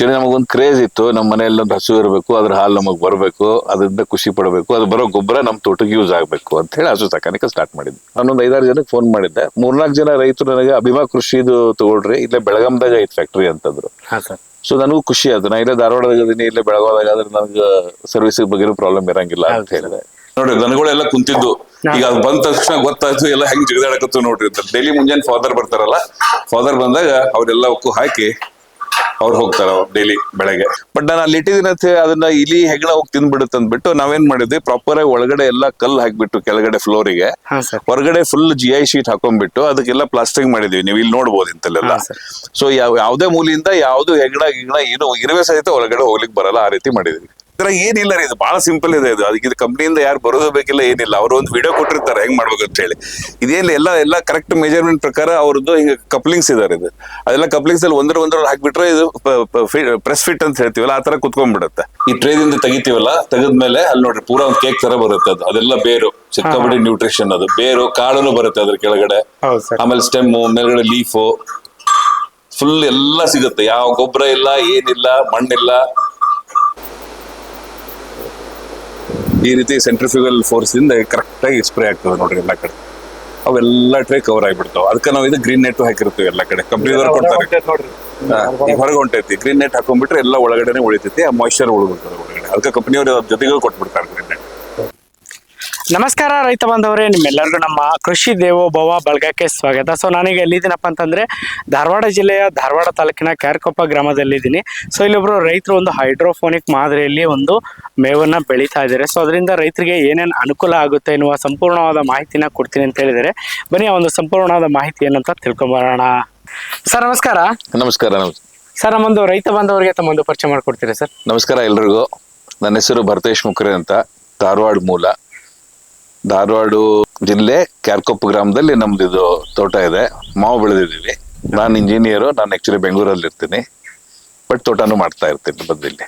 Actually ನಮಗೊಂದು craze ಇತ್ತು, ನಮ್ಮ ಮನೆಯಲ್ಲಿ ಒಂದು ಹಸು ಇರಬೇಕು, ಅದ್ರ ಹಾಲು ನಮಗ್ ಬರಬೇಕು, ಅದರಿಂದ ಖುಷಿ ಪಡಬೇಕು, ಅದು ಬರೋ ಗೊಬ್ಬರ ನಮ್ ತೋಟಕ್ಕೆ ಯೂಸ್ ಆಗ್ಬೇಕು ಅಂತ ಹೇಳಿ ಹಸು ಸಾಕಾಣಿಕೆ ಸ್ಟಾರ್ಟ್ ಮಾಡಿದ್ವಿ. ನಾನೊಂದು 5-6 ಜನಕ್ಕೆ ಫೋನ್ ಮಾಡಿದ್ದೆ. 3-4 ಜನ ರೈತರು ನನಗೆ ಅಭಿಮಾ ಕೃಷಿದು ತಗೊಳ್ರಿ, ಇಲ್ಲೇ ಬೆಳಗಾಂದಾಗ ಐತ್ ಫ್ಯಾಕ್ಟ್ರಿ ಅಂತಂದ್ರು. ಸೊ ನನಗೂ ಖುಷಿ ಆಯ್ತು. ನಾ ಇಲ್ಲೇ ಧಾರವಾಡದಾಗ ಅದೀನಿ, ಇಲ್ಲೇ ಬೆಳಗಾವದಾಗ ಆದ್ರೆ ನನಗೆ ಸರ್ವಿಸ್ ಬಗ್ಗೆ ಪ್ರಾಬ್ಲಮ್ ಇರಂಗಿಲ್ಲ ಅಂತ ಹೇಳಿದೆ. ನೋಡ್ರಿ ದನಗಳೆಲ್ಲ ಕುಂತಿದ್ದು, ಈಗ ಅದು ಬಂದ ತಕ್ಷಣ ಗೊತ್ತಾಯ್ತು ಎಲ್ಲ ಹೆಂಗ್ ಜಿಗದಾಡಕತ್ತು ನೋಡ್ರಿ. ಡೈಲಿ ಮುಂಜಾನೆ ಫಾದರ್ ಬರ್ತಾರಲ್ಲ, ಫಾದರ್ ಬಂದಾಗ ಅವ್ರೆಲ್ಲಕ್ಕೂ ಹಾಕಿ ಅವ್ರು ಹೋಗ್ತಾರ ಡೈಲಿ ಬೆಳಗ್ಗೆ. ಬಟ್ ನಾನು ಅಲ್ಲಿ ಇಟ್ಟಿದ್ದೀನಂತೆ ಅದನ್ನ ಇಲಿ ಹೆಗ್ಣ ಹೋಗಿ ತಿಂದ್ಬಿಡುತ್ತೆ ಅಂದ್ಬಿಟ್ಟು ನಾವೇನ್ ಮಾಡಿದ್ವಿ, ಪ್ರಾಪರ್ ಆಗಿ ಒಳಗಡೆ ಎಲ್ಲ ಕಲ್ಲು ಹಾಕ್ಬಿಟ್ಟು ಕೆಳಗಡೆ ಫ್ಲೋರಿಗೆ, ಹೊರಗಡೆ ಫುಲ್ GI ಶೀಟ್ ಹಾಕೊಂಡ್ಬಿಟ್ಟು ಅದಕ್ಕೆಲ್ಲ ಪ್ಲಾಸ್ಟಿಂಗ್ ಮಾಡಿದ್ವಿ. ನೀವು ಇಲ್ಲಿ ನೋಡ್ಬೋದು ಇಂತಲ್ಲೆಲ್ಲ. ಸೊ ಯಾವ್ದೇ ಮೂಲಿಯಿಂದ ಯಾವ್ದು ಹೆಗ್ಣ ಏನು ಇರುವೆ ಸಹಿತ ಒಳಗಡೆ ಹೋಗ್ಲಿಕ್ಕೆ ಬರಲ್ಲ, ಆ ರೀತಿ ಮಾಡಿದ್ವಿ. ಏನಿಲ್ಲ ರೀ, ಇದು ಬಹಳ ಸಿಂಪಲ್ ಇದೆ. ಅದಕ್ಕೆ ಇದು ಕಂಪ್ನಿಯಿಂದ ಯಾರು ಬರೋದು ಬೇಕಿಲ್ಲ, ಏನಿಲ್ಲ. ಅವರು ಒಂದು ವಿಡಿಯೋ ಕೊಟ್ಟಿರ್ತಾರೆ ಹೆಂಗ್ ಮಾಡ್ಬೇಕು ಅಂತ ಹೇಳಿ. ಇದೇನು ಎಲ್ಲ ಕರೆಕ್ಟ್ ಮೆಜರ್ಮೆಂಟ್ ಪ್ರಕಾರ ಅವ್ರದ್ದು ಹಿಂಗ ಕಪ್ಲಿಂಗ್ಸ್ ಇದಾರೆ. ಇದು ಅದೆಲ್ಲ ಕಪ್ಲಿಂಗ್ಸ್ ಅಲ್ಲಿ ಒಂದ್ರಲ್ಲಿ ಹಾಕ್ಬಿಟ್ರೆ ಇದು ಪ್ರೆಸ್ ಫಿಟ್ ಅಂತ ಹೇಳ್ತೀವಲ್ಲ, ಆ ತರ ಕುತ್ಕೊಂಡ್ಬಿಡುತ್ತೆ. ಈ ಟ್ರೇದಿಂದ ತೆಗಿತೀವಲ್ಲ, ತೆಗೆದ್ಮೇಲೆ ಅಲ್ಲಿ ನೋಡ್ರಿ ಪೂರಾ ಒಂದು ಕೇಕ್ ತರ ಬರುತ್ತೆ. ಅದೆಲ್ಲ ಬೇರು, ಸಿಕ್ಕಾಪಟ್ಟೆ ನ್ಯೂಟ್ರಿಷನ್. ಅದು ಬೇರು ಕಾಳುನು ಬರುತ್ತೆ ಅದ್ರ ಕೆಳಗಡೆ, ಆಮೇಲೆ ಸ್ಟೆಮ್ಮು, ಮೇಲ್ಗಡೆ ಲೀಫು, ಫುಲ್ ಎಲ್ಲ ಸಿಗುತ್ತೆ. ಯಾವ ಗೊಬ್ಬರ ಇಲ್ಲ, ಏನಿಲ್ಲ, ಮಣ್ಣಿಲ್ಲ. ಈ ರೀತಿ ಸೆಂಟ್ರಿಫ್ಯೂಗಲ್ ಫೋರ್ಸ್ ಇಂದ ಕರೆಕ್ಟ್ ಆಗಿ ಸ್ಪ್ರೇ ಆಗ್ತದೆ ನೋಡ್ರಿ ಎಲ್ಲಾ ಕಡೆ. ಅವೆಲ್ಲ ಟ್ರೇ ಕವರ್ ಆಗಿಬಿಡ್ತಾವ. ಅದಕ್ಕೆ ನಾವು ಇದು ಗ್ರೀನ್ ನೆಟ್ ಹಾಕಿರ್ತೀವಿ ಎಲ್ಲಾ ಕಡೆ. ಕಂಪ್ನಿದವ್ರು ಕೊಡ್ತಾರೆ, ಹೊರಗೆ ಹೊಂಟೈತಿ. ಗ್ರೀನ್ ನೆಟ್ ಹಾಕೊಂಡ್ಬಿಟ್ರೆ ಎಲ್ಲ ಒಳಗಡೆನೆ ಉಳಿತೈತಿ, ಆ ಮಾಯಿಶ್ಚರ್ ಉಳಿಬಿಡ್ತದೆ ಒಳಗಡೆ. ಅದಕ್ಕೆ ಕಂಪ್ನಿಯವರು ಜೊತೆಗೂ ಕೊಟ್ಬಿಡ್ತಾರೆ ಗ್ರೀನ್ ನೆಟ್. ನಮಸ್ಕಾರ ರೈತ ಬಾಂಧವರೇ, ನಿಮ್ಮೆಲ್ಲರಿಗೂ ನಮ್ಮ ಕೃಷಿ ದೇವೋಭವ ಬಳಗಕ್ಕೆ ಸ್ವಾಗತ. ಸೊ ನಾನೀಗ ಎಲ್ಲಿದ್ದೀನಪ್ಪ ಅಂತಂದ್ರೆ ಧಾರವಾಡ ಜಿಲ್ಲೆಯ ಧಾರವಾಡ ತಾಲೂಕಿನ ಕ್ಯಾರ್ಕೊಪ್ಪ ಗ್ರಾಮದಲ್ಲಿದ್ದೀನಿ. ಸೊ ಇಲ್ಲೊಬ್ರು ರೈತರು ಒಂದು ಹೈಡ್ರೋಫೋನಿಕ್ ಮಾದರಿಯಲ್ಲಿ ಒಂದು ಮೇವನ್ನ ಬೆಳೀತಾ ಇದ್ದಾರೆ. ಸೊ ಅದರಿಂದ ರೈತರಿಗೆ ಏನೇನು ಅನುಕೂಲ ಆಗುತ್ತೆ ಎನ್ನುವ ಸಂಪೂರ್ಣವಾದ ಮಾಹಿತಿನ ಕೊಡ್ತೀನಿ ಅಂತ ಹೇಳಿದರೆ, ಬನ್ನಿ ಆ ಒಂದು ಸಂಪೂರ್ಣವಾದ ಮಾಹಿತಿ ಏನಂತ ತಿಳ್ಕೊಂಬರೋಣ. ಸರ್ ನಮಸ್ಕಾರ. ನಮಸ್ಕಾರ. ಸರ್ ನಮ್ಮೊಂದು ರೈತ ಬಾಂಧವರಿಗೆ ತಮ್ಮೊಂದು ಪರಿಚಯ ಮಾಡ್ಕೊಡ್ತೀರಾ ಸರ್? ನಮಸ್ಕಾರ ಎಲ್ರಿಗೂ. ನನ್ನ ಹೆಸರು ಭರತೇಶ್ ಮುಕ್ರೆ ಅಂತ, ಧಾರವಾಡ ಮೂಲ. ಧಾರವಾಡ ಜಿಲ್ಲೆ ಕ್ಯಾರ್ಕೊಪ್ಪ ಗ್ರಾಮದಲ್ಲಿ ನಮ್ದು ಇದು ತೋಟ ಇದೆ. ಮಾವು ಬೆಳೆದಿದ್ದೀವಿ. ನಾನು ಇಂಜಿನಿಯರು. ನಾನು ಆಕ್ಚುಲಿ ಬೆಂಗಳೂರಲ್ಲಿ ಇರ್ತೀನಿ, ಬಟ್ ತೋಟನೂ ಮಾಡ್ತಾ ಇರ್ತೀನಿ ಬದಿಲ್ಲಿ.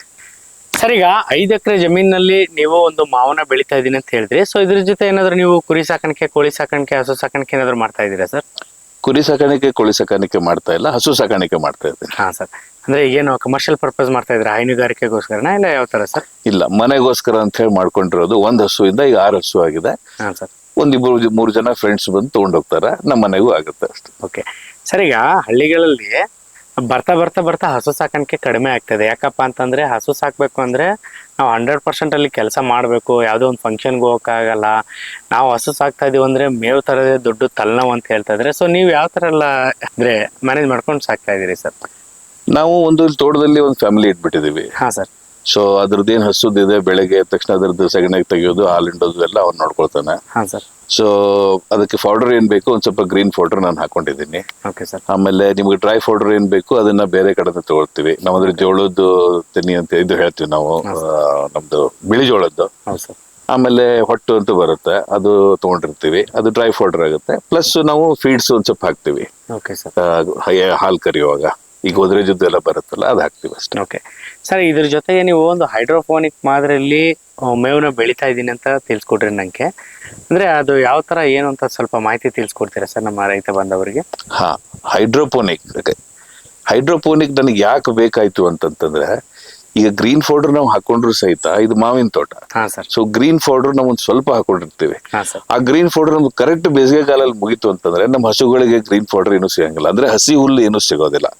ಸರ್ ಈಗ 5 ಎಕರೆ ಜಮೀನಲ್ಲಿ ನೀವು ಒಂದು ಮಾವನ್ನ ಬೆಳೀತಾ ಇದೀನಿ ಅಂತ ಹೇಳಿದ್ರಿ. ಸೊ ಇದ್ರ ಜೊತೆ ಏನಾದ್ರು ನೀವು ಕುರಿ ಸಾಕಾಣಿಕೆ, ಕೋಳಿ ಸಾಕಾಣಿಕೆ, ಹಸು ಸಾಕಾಣಿಕೆ ಏನಾದ್ರು ಮಾಡ್ತಾ ಇದ್ದೀರಾ ಸರ್? ಕುರಿ ಸಾಕಾಣಿಕೆ, ಕೋಳಿ ಸಾಕಾಣಿಕೆ ಮಾಡ್ತಾ ಇಲ್ಲ, ಹಸು ಸಾಕಾಣಿಕೆ ಮಾಡ್ತಾ ಇದ್ದೀನಿ. ಹಾ ಸರ್. ಅಂದ್ರೆ ಏನು ಕಮರ್ಷಿಯಲ್ ಪರ್ಪಸ್ ಮಾಡ್ತಾ ಇದ್ರೆ, ಹೈನುಗಾರಿಕೆಗೋಸ್ಕರನ ಇಲ್ಲ ಯಾವ ತರ ಸರ್? ಇಲ್ಲ, ಮನೆಗೋಸ್ಕರ ಅಂತ ಹೇಳಿ ಮಾಡ್ಕೊಂಡಿರೋದು. 1 ಹಸುವಿಂದ ಈಗ 6 ಹಸು ಆಗಿದೆ. ಹಾ ಸರ್. 1-2-3 ಜನ ಫ್ರೆಂಡ್ಸ್ ಬಂದು ತಗೊಂಡೋಗ್ತಾರ, ನಮ್ಮ ಮನೆಗೂ ಆಗುತ್ತೆ ಅಷ್ಟೇ. Okay sir. ಈಗ ಹಳ್ಳಿಗಳಲ್ಲಿ ಬರ್ತಾ ಹಸು ಸಾಕಾಣಿಕೆ ಕಡಿಮೆ ಆಗ್ತದೆ. ಯಾಕಪ್ಪ ಅಂತಂದ್ರೆ ಹಸು ಸಾಕ್ಬೇಕು ಅಂದ್ರೆ ನಾವು 100% ಅಲ್ಲಿ ಕೆಲಸ ಮಾಡ್ಬೇಕು. ಯಾವ್ದೋ ಒಂದು ಫಂಕ್ಷನ್ಗೆ ಹೋಗಕ್ಕಾಗಲ್ಲ. ನಾವು ಹಸು ಸಾಕ್ತಾ ಇದೀವಿ ಅಂದ್ರೆ ಮೇವು ತರದೇ ದೊಡ್ಡ ತಲೆನೋವು ಅಂತ ಹೇಳ್ತಾ ಇದ್ರೆ. ಸೊ ನೀವು ಯಾವ ತರ ಎಲ್ಲ ಅಂದ್ರೆ ಮ್ಯಾನೇಜ್ ಮಾಡ್ಕೊಂಡು ಸಾಕ್ತಾ ಇದೀರಿ ಸರ್? ನಾವು ಒಂದು ತೋಟದಲ್ಲಿ ಒಂದು ಫ್ಯಾಮಿಲಿ ಇಟ್ಬಿಟ್ಟಿದೀವಿ. ಹಾ ಸರ್. ಸೊ ಅದ್ರದ್ದೇನ್ ಹಸುದಿದೆ, ಬೆಳಗ್ಗೆ ಎದ್ದ ತಕ್ಷಣ ಅದ್ರದ್ದು ಸಗಣಿ ತೆಗಿಯೋದು, ಹಾಲಿಂಡೋದು ಎಲ್ಲ ಅವ್ನು ನೋಡ್ಕೊಳ್ತಾನೆ. ಹಾ ಸರ್. ಸೊ ಅದಕ್ಕೆ ಪೌಡರ್ ಏನ್ ಬೇಕು, ಒಂದ್ ಸ್ವಲ್ಪ ಗ್ರೀನ್ ಪೌಡರ್ ನಾನು ಹಾಕೊಂಡಿದ್ದೀನಿ. Okay sir. ಆಮೇಲೆ ನಿಮ್ಗೆ ಡ್ರೈ ಪೌಡರ್ ಏನ್ ಬೇಕು ಅದನ್ನ ಬೇರೆ ಕಡೆ ತಗೊಳ್ತೀವಿ. ನಾವ್ ಜೋಳದ್ದು ತೆನಿ ಅಂತ ಇದು ಹೇಳ್ತೀವಿ ನಾವು, ನಮ್ದು ಬಿಳಿ ಜೋಳದ್ದು. ಆಮೇಲೆ ಹೊಟ್ಟು ಅಂತ ಬರುತ್ತೆ, ಅದು ತಗೊಂಡಿರ್ತೀವಿ. ಅದು ಡ್ರೈ ಪೌಡರ್ ಆಗುತ್ತೆ. ಪ್ಲಸ್ ನಾವು ಫೀಡ್ಸ್ ಒಂದ್ ಸ್ವಲ್ಪ ಹಾಕ್ತಿವಿ. Okay sir. ಹಾಲು ಕರಿಯುವಾಗ ಈಗ ಗೋದ್ರೇಜದ್ದು ಎಲ್ಲ ಬರುತ್ತಲ್ಲ, ಅದು ಹಾಕ್ತಿವಿ ಅಷ್ಟೇ. Okay sir. ಇದ್ರ ಜೊತೆಗೆ ನೀವು ಒಂದು ಹೈಡ್ರೋಫೋನಿಕ್ ಮಾದರಿಯಲ್ಲಿ ಮೇವನ್ನ ಬೆಳೀತಾ ಇದ್ದೀನಿ ಅಂತ ತಿಳ್ಸ್ಕೊಡ್ರಿ ನಂಗೆ. ಅಂದ್ರೆ ಅದು ಯಾವ ತರ ಏನು ಅಂತ ಸ್ವಲ್ಪ ಮಾಹಿತಿ ತಿಳ್ಸ್ಕೊಡ್ತೀರಾ ಸರ್ ನಮ್ಮ ರೈತ ಬಾಂಧವರಿಗೆ? ಹಾ, ಹೈಡ್ರೋಪೋನಿಕ್ ನನಗೆ ಯಾಕೆ ಬೇಕಾಯ್ತು ಅಂತಂತಂದ್ರೆ, ಈಗ ಗ್ರೀನ್ ಪೌಡರ್ ನಾವು ಹಾಕೊಂಡ್ರು ಸಹಿತ ಇದು ಮಾವಿನ ತೋಟ. ಸೊ ಗ್ರೀನ್ ಪೌಡರ್ ನಾವು ಒಂದ್ ಸ್ವಲ್ಪ ಹಾಕೊಂಡಿರ್ತೀವಿ. ಆ ಗ್ರೀನ್ ಪೌಡರ್ ನಮ್ಗೆ ಕರೆಕ್ಟ್ ಬೇಸಿಗೆ ಕಾಲಲ್ಲಿ ಮುಗಿತು ಅಂತಂದ್ರೆ ನಮ್ಮ ಹಸುಗಳಿಗೆ ಗ್ರೀನ್ ಪೌಡರ್ ಏನು ಸಿಗಂಗಿಲ್ಲ. ಅಂದ್ರೆ ಹಸಿ ಹುಲ್ಲು ಏನು ಸಿಗೋದಿಲ್ಲ.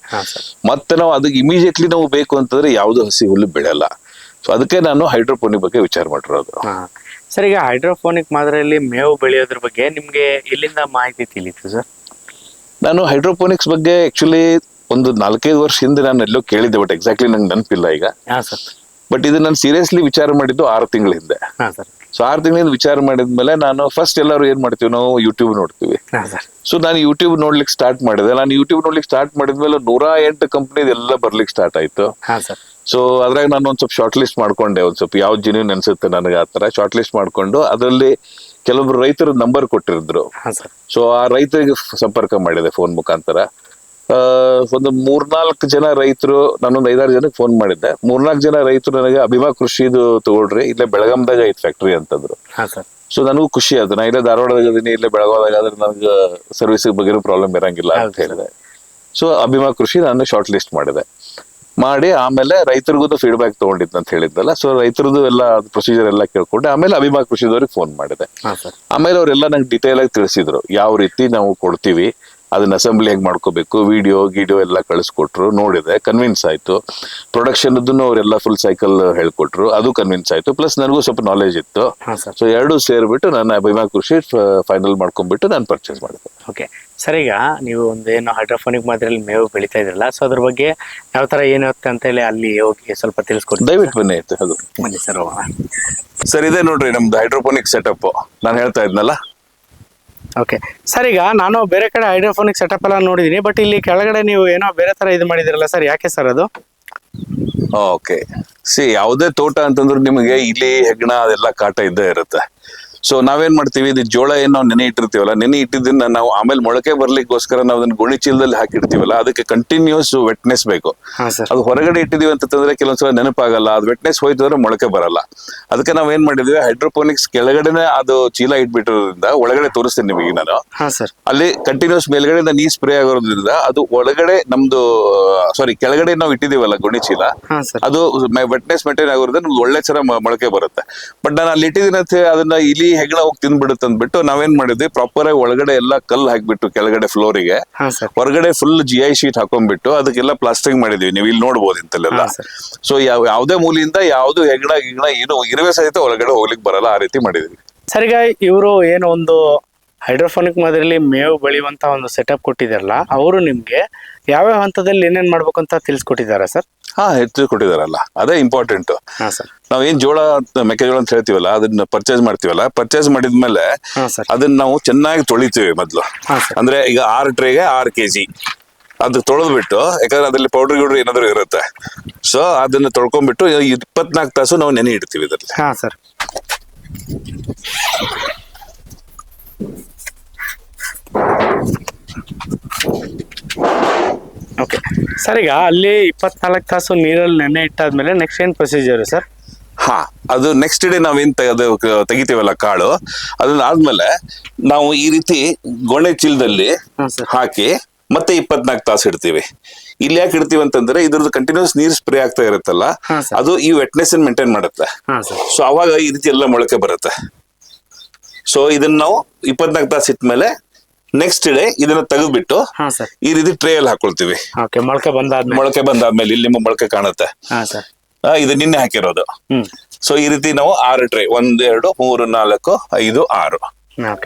ಮತ್ತೆ ನಾವು ಅದಕ್ಕೆ ಇಮಿಡಿಯೇಟ್ಲಿ ನಾವು ಬೇಕು ಅಂತಂದ್ರೆ ಯಾವ್ದು ಹಸಿ ಹುಲ್ಲು ಬೆಳೆಯಲ್ಲ. ಸೊ ಅದಕ್ಕೆ ನಾನು ಹೈಡ್ರೋಪೋನಿಕ್ ಬಗ್ಗೆ ವಿಚಾರ ಮಾಡಿರೋದು. ಸರ್ ಈಗ ಹೈಡ್ರೋಫೋನಿಕ್ ಮಾದರಿಯಲ್ಲಿ ಮೇವು ಬೆಳೆಯೋದ್ರ ಬಗ್ಗೆ ನಿಮ್ಗೆ ಎಲ್ಲಿಂದ ಮಾಹಿತಿ ತಿಳಿತು ಸರ್? ನಾನು ಹೈಡ್ರೋಪೋನಿಕ್ಸ್ ಬಗ್ಗೆ ಆಕ್ಚುಲಿ ಒಂದು 4-5 ವರ್ಷ ಹಿಂದೆ ನಾನು ಎಲ್ಲೋ ಕೇಳಿದ್ದೆ, ಬಟ್ ಎಕ್ಸಾಕ್ಟ್ಲಿ ನಂಗೆ ನೆನಪಿಲ್ಲ ಈಗ. ಬಟ್ ಇದು ನಾನು ಸೀರಿಯಸ್ಲಿ ವಿಚಾರ ಮಾಡಿದ್ದು 6 ತಿಂಗಳ ಹಿಂದೆ. ಸೊ 6 ತಿಂಗಳಿಂದ ವಿಚಾರ ಮಾಡಿದ್ಮೇಲೆ ನಾನು ಫಸ್ಟ್ ಎಲ್ಲರೂ ಏನ್ ಮಾಡ್ತೀವಿ, ನಾವು ಯೂಟ್ಯೂಬ್ ನೋಡ್ತೀವಿ. ಸೊ ನಾನು ಯೂಟ್ಯೂಬ್ ನೋಡ್ಲಿಕ್ಕೆ ಸ್ಟಾರ್ಟ್ ಮಾಡಿದೆ. ನಾನು ಯೂಟ್ಯೂಬ್ ನೋಡ್ಲಿಕ್ಕೆ ಸ್ಟಾರ್ಟ್ ಮಾಡಿದ್ಮೇಲೆ 108 ಕಂಪ್ನಿ ಎಲ್ಲ ಬರ್ಲಿಕ್ಕೆ ಸ್ಟಾರ್ಟ್ ಆಯ್ತು. ಸೊ ಅದ್ರಾಗ ನಾನು ಒಂದ್ ಸ್ವಲ್ಪ ಶಾರ್ಟ್ ಲಿಸ್ಟ್ ಮಾಡ್ಕೊಂಡೆ, ಒಂದ್ ಸ್ವಲ್ಪ ಯಾವ್ದು ಜೆನ್ಯೂನ್ ಅನ್ಸುತ್ತೆ ನನಗೆ ಆ ತರ ಶಾರ್ಟ್ ಲಿಸ್ಟ್ ಮಾಡ್ಕೊಂಡು ಅದರಲ್ಲಿ ಕೆಲವೊಬ್ರು ರೈತರ ನಂಬರ್ ಕೊಟ್ಟಿರಿದ್ರು. ಸೊ ಆ ರೈತರಿಗೆ ಸಂಪರ್ಕ ಮಾಡಿದೆ ಫೋನ್ ಮುಖಾಂತರ. ಒಂದು 3-4 ಜನ ರೈತರು, ನಾನೊಂದು 5-6 ಜನಕ್ಕೆ ಫೋನ್ ಮಾಡಿದ್ದೆ. 3-4 ಜನ ರೈತರು ನನಗೆ ಅಭಿಮಾ ಕೃಷಿದು ತಗೊಳ್ರಿ, ಇಲ್ಲೇ ಬೆಳಗಾಂದಾಗ ಐತ್ ಫ್ಯಾಕ್ಟ್ರಿ ಅಂತಂದ್ರು. ಸೊ ನನಗೂ ಖುಷಿ ಆಯ್ತು. ನಾ ಇಲ್ಲೇ ಧಾರವಾಡದಾಗ ಅದೀನಿ, ಇಲ್ಲೇ ಬೆಳಗಾವದಾಗ ಆದ್ರೆ ನನಗೆ ಸರ್ವಿಸ್ ಬಗ್ಗೆ ಪ್ರಾಬ್ಲಮ್ ಇರಂಗಿಲ್ಲ ಅಂತ ಹೇಳಿದೆ. ಸೊ ಅಭಿಮಾ ಕೃಷಿ ನಾನು ಶಾರ್ಟ್ ಲಿಸ್ಟ್ ಮಾಡಿದೆ. ಮಾಡಿ ಆಮೇಲೆ ರೈತರಿಗೂ ಫೀಡ್ಬ್ಯಾಕ್ ತಗೊಂಡಿದ್ದು ಅಂತ ಹೇಳಿದ್ನಲ್ಲ, ಸೊ ರೈತರದ್ದು ಎಲ್ಲ ಪ್ರೊಸೀಜರ್ ಎಲ್ಲ ಕೇಳ್ಕೊಂಡೆ. ಆಮೇಲೆ ಅಭಿಮಾ ಕೃಷಿದವ್ರಿಗೆ ಫೋನ್ ಮಾಡಿದೆ. ಆಮೇಲೆ ಅವರೆಲ್ಲ ನಂಗೆ ಡಿಟೇಲ್ ಆಗಿ ತಿಳಿಸಿದ್ರು ಯಾವ ರೀತಿ ನಾವು ಕೊಡ್ತೀವಿ, ಅದನ್ನ ಅಸೆಂಬ್ಲಿ ಹೇಗೆ ಮಾಡ್ಕೋಬೇಕು, ವಿಡಿಯೋ ಎಲ್ಲ ಕಳಿಸ್ಕೊಟ್ರು, ನೋಡಿದೆ, ಕನ್ವಿನ್ಸ್ ಆಯ್ತು. ಪ್ರೊಡಕ್ಷನ್ ಅವರೆಲ್ಲ ಫುಲ್ ಸೈಕಲ್ ಹೇಳ್ಕೊಟ್ರು, ಅದು ಕನ್ವಿನ್ಸ್ ಆಯ್ತು. ಪ್ಲಸ್ ನನಗೂ ಸ್ವಲ್ಪ ನಾಲೆಜ್ ಇತ್ತು. ಸೊ ಎರಡೂ ಸೇರ್ಬಿಟ್ಟು ನಾನು ಅಭಿಮಾ ಕೃಷಿ ಫೈನಲ್ ಮಾಡ್ಕೊಂಡ್ಬಿಟ್ಟು ನಾನು ಪರ್ಚೇಸ್ ಮಾಡಿದೆ. ಓಕೆ ಸರ್, ಈಗ ನೀವು ಒಂದೇನು ಹೈಡ್ರೋಫೋನಿಕ್ ಮಾದರಿಯಲ್ಲಿ ಮೇವು ಬೆಳಿತಾ ಇದ್ರಲ್ಲ, ಸೊ ಅದ್ರ ಬಗ್ಗೆ ಯಾವ ತರ ಏನಿರುತ್ತೆ ಅಂತ ಹೇಳಿ ಅಲ್ಲಿ ಹೋಗಿ ಸ್ವಲ್ಪ ತಿಳಿಸ್ಕೊಡ್ತೀವಿ. ದಯವಿಟ್ಟು ಬನ್ನಿ ಆಯ್ತು. ಅದು ಬನ್ನಿ ಸರ್. ಸರ್ ಇದೆ ನೋಡ್ರಿ ನಮ್ದು ಹೈಡ್ರೋಪೋನಿಕ್ ಸೆಟಪ್ ನಾನು ಹೇಳ್ತಾ ಇದ್ನಲ್ಲ. ಓಕೆ ಸರ್, ಈಗ ನಾನು ಬೇರೆ ಕಡೆ ಹೈಡ್ರೋಫೋನಿಕ್ ಸೆಟಪ್ ಎಲ್ಲ ನೋಡಿದೀನಿ, ಬಟ್ ಇಲ್ಲಿ ಕೆಳಗಡೆ ನೀವು ಏನೋ ಬೇರೆ ತರ ಇದು ಮಾಡಿದಿರಲ್ಲ ಸರ್, ಯಾಕೆ ಸರ್ ಅದು? ಓಕೆ, ಯಾವುದೇ ತೋಟ ಅಂತಂದ್ರೆ ನಿಮಗೆ ಇಲಿ ಹೆಗ್ಗಣ ಅದೆಲ್ಲ ಕಾಟ ಇದ್ದೇ ಇರುತ್ತೆ. ಸೊ ನಾವೇನ್ ಮಾಡ್ತೀವಿ, ಇದು ಜೋಳ ಏನ್ ನಾವು ನೆನೆ ಇಟ್ಟಿರ್ತೀವಲ್ಲ, ನೆನೆ ಇಟ್ಟಿದ್ದನ್ನ ನಾವು ಆಮೇಲೆ ಮೊಳಕೆ ಬರ್ಲಿಕ್ಕೋಸ್ಕರ ನಾವು ಅದನ್ನ ಗೋಣಿ ಚೀಲದಲ್ಲಿ ಹಾಕಿರ್ತೀವಲ್ಲ, ಅದಕ್ಕೆ ಕಂಟಿನ್ಯೂಸ್ ವೆಟ್ನೆಸ್ ಬೇಕು. ಅದು ಹೊರಗಡೆ ಇಟ್ಟಿದೀವಿ ಅಂತಂದ್ರೆ ಕೆಲವೊಂದ್ಸಲ ನೆನಪಾಗಲ್ಲ, ಅದು ವೆಟ್ನೆಸ್ ಹೋಯ್ತು ಅಂದ್ರೆ ಮೊಳಕೆ ಬರಲ್ಲ. ಅದಕ್ಕೆ ನಾವ್ ಏನ್ ಮಾಡಿದ್ವಿ, ಹೈಡ್ರೋಪೋನಿಕ್ಸ್ ಕೆಳಗಡೆನೆ ಅದು ಚೀಲ ಇಟ್ಬಿಟ್ಟಿರೋದ್ರಿಂದ ಒಳಗಡೆ ತೋರಿಸ್ತೀನಿ ನಿಮಗೆ ನಾನು. ಅಲ್ಲಿ ಕಂಟಿನ್ಯೂಸ್ ಮೇಲ್ಗಡೆಯಿಂದ ನೀರ್ ಸ್ಪ್ರೇ ಆಗೋದ್ರಿಂದ ಅದು ಒಳಗಡೆ ನಮ್ದು ಕೆಳಗಡೆ ನಾವು ಇಟ್ಟಿದೀವಲ್ಲ ಗೋಣಿ ಚೀಲ, ಅದು ವೆಟ್ನೆಸ್ ಮೇಂಟೈನ್ ಆಗೋದ್ರಿಂದ ನಮ್ಗೆ ಒಳ್ಳೆ ಚೆನ್ನಾಗಿ ಮೊಳಕೆ ಬರುತ್ತೆ. ಬಟ್ ನಾನು ಅಲ್ಲಿ ಇಟ್ಟಿದ್ದೀನಂತೆ ಅದನ್ನ ಇಲ್ಲಿ ಹೆಗ್ಗಣ ಹೋಗಿ ತಿಂದ್ಬಿಡುತ್ತೆ ಅಂದ್ಬಿಟ್ಟು ನಾವೇನ್ ಮಾಡಿದ್ವಿ, ಪ್ರಾಪರ್ ಆಗಿ ಒಳಗಡೆ ಎಲ್ಲ ಕಲ್ಲು ಹಾಕ್ಬಿಟ್ಟು ಕೆಳಗಡೆ ಫ್ಲೋರಿಗೆ, ಹೊರಗಡೆ ಫುಲ್ GI ಶೀಟ್ ಹಾಕೊಂಡ್ಬಿಟ್ಟು ಅದಕ್ಕೆಲ್ಲ ಪ್ಲಾಸ್ಟಿಂಗ್ ಮಾಡಿದ್ವಿ. ನೀವು ಇಲ್ಲಿ ನೋಡ್ಬೋದು ಇಂತಲ್ಲೆಲ್ಲ. ಸೊ ಯಾವುದೇ ಮೂಲಿಯಿಂದ ಯಾವ್ದು ಹೆಗ್ಗಣ ಏನು ಇರುವೆ ಸಹಿತ ಒಳಗಡೆ ಹೋಗ್ಲಿಕ್ಕೆ ಬರಲ್ಲ, ಆ ರೀತಿ ಮಾಡಿದ್ವಿ. ಸರ್, ಈಗ ಇವರು ಏನೋ ಒಂದು ಹೈಡ್ರೋಫೋನಿಕ್ ಮಾದರಿಯಲ್ಲಿ ಮೇವು ಬೆಳೆಯುವಂತ ಒಂದು ಸೆಟಪ್ ಕೊಟ್ಟಿದಾರಲ್ಲ, ಅವರು ನಿಮ್ಗೆ ಯಾವ್ಯಾವ ಹಂತದಲ್ಲಿ ಏನೇನ್ ಮಾಡ್ಬೇಕು ಅಂತ ತಿಳಿಸ್ಕೊಟ್ಟಿದಾರ ಸರ್? ಹೆಚ್ಚು ಕೊಟ್ಟಿದಾರಲ್ಲ, ಅದೇ ಇಂಪಾರ್ಟೆಂಟ್. ನಾವೇನ್ ಮೆಕ್ಕೆಜೋಳ ಅಂತ ಹೇಳ್ತೀವಲ್ಲ, ಅದನ್ನ ಪರ್ಚೇಸ್ ಮಾಡ್ತೀವಲ್ಲ, ಪರ್ಚೇಸ್ ಮಾಡಿದ್ಮೇಲೆ ಅದನ್ನ ನಾವು ಚೆನ್ನಾಗಿ ತೊಳಿತೀವಿ ಮೊದ್ಲು. ಅಂದ್ರೆ ಈಗ 6 ಟ್ರೇಗೆ 6 kg ಅದು ತೊಳೆದ್ಬಿಟ್ಟು, ಯಾಕಂದ್ರೆ ಅದ್ರಲ್ಲಿ ಪೌಡರ್ ಗಿಡ್ರು ಏನಾದ್ರು ಇರುತ್ತೆ. ಸೊ ಅದನ್ನ ತೊಳ್ಕೊಂಡ್ಬಿಟ್ಟು 24 ತಾಸು ನಾವು ನೆನೆ ಇಡ್ತೀವಿ ಇದ್ರಲ್ಲಿ. ಸರ್, ಓಕೆ ಸರ್, ಈಗ ಅಲ್ಲಿ 24 ತಾಸು ನೀರಲ್ಲಿ ನೆನೆ ಇಟ್ಟಾದ್ಮೇಲೆ ನೆಕ್ಸ್ಟ್ ಏನ್ ಪ್ರೊಸೀಜರ್ ಸರ್? ಅದು ನೆಕ್ಸ್ಟ್ ಡೇ ನಾವೇನ್ ತೆಗಿತೀವಲ್ಲ ಕಾಳು, ಅದನ್ನ ಆದ್ಮೇಲೆ ನಾವು ಈ ರೀತಿ ಗೋಣೆ ಚೀಲದಲ್ಲಿ ಹಾಕಿ ಮತ್ತೆ 24 ತಾಸು ಇಡ್ತೀವಿ. ಇಲ್ಲಿ ಯಾಕೆ ಇಡ್ತೀವಿ ಅಂತಂದ್ರೆ ಇದ್ರದ್ದು ಕಂಟಿನ್ಯೂಸ್ ನೀರ್ ಸ್ಪ್ರೇ ಆಗ್ತಾ ಇರುತ್ತಲ್ಲ, ಅದು ಈ ವೆಟ್ನೆಸ್ ಮೇಂಟೈನ್ ಮಾಡುತ್ತೆ. ಸೊ ಅವಾಗ ಈ ರೀತಿ ಎಲ್ಲ ಮೊಳಕೆ ಬರುತ್ತೆ. ಸೊ ಇದನ್ನ ನಾವು 24 ತಾಸು ಇಟ್ಮೇಲೆ ನೆಕ್ಸ್ಟ್ ಡೇ ಇದನ್ನ ತೆಗೆದ್ಬಿಟ್ಟು ಈ ರೀತಿ ಟ್ರೇ ಅಲ್ಲಿ ಹಾಕೊಳ್ತೀವಿ. ಮೊಳಕೆ ಬಂದಾದ್ಮೇಲೆ ಇಲ್ಲಿ ನಿಮ್ಮ ಮೊಳಕೆ ಕಾಣುತ್ತೆ. ಇದು ನಿನ್ನೆ ಹಾಕಿರೋದು. ಸೊ ಈ ರೀತಿ ನಾವು 6 ಟ್ರೇ, 1 2 3 4 5 6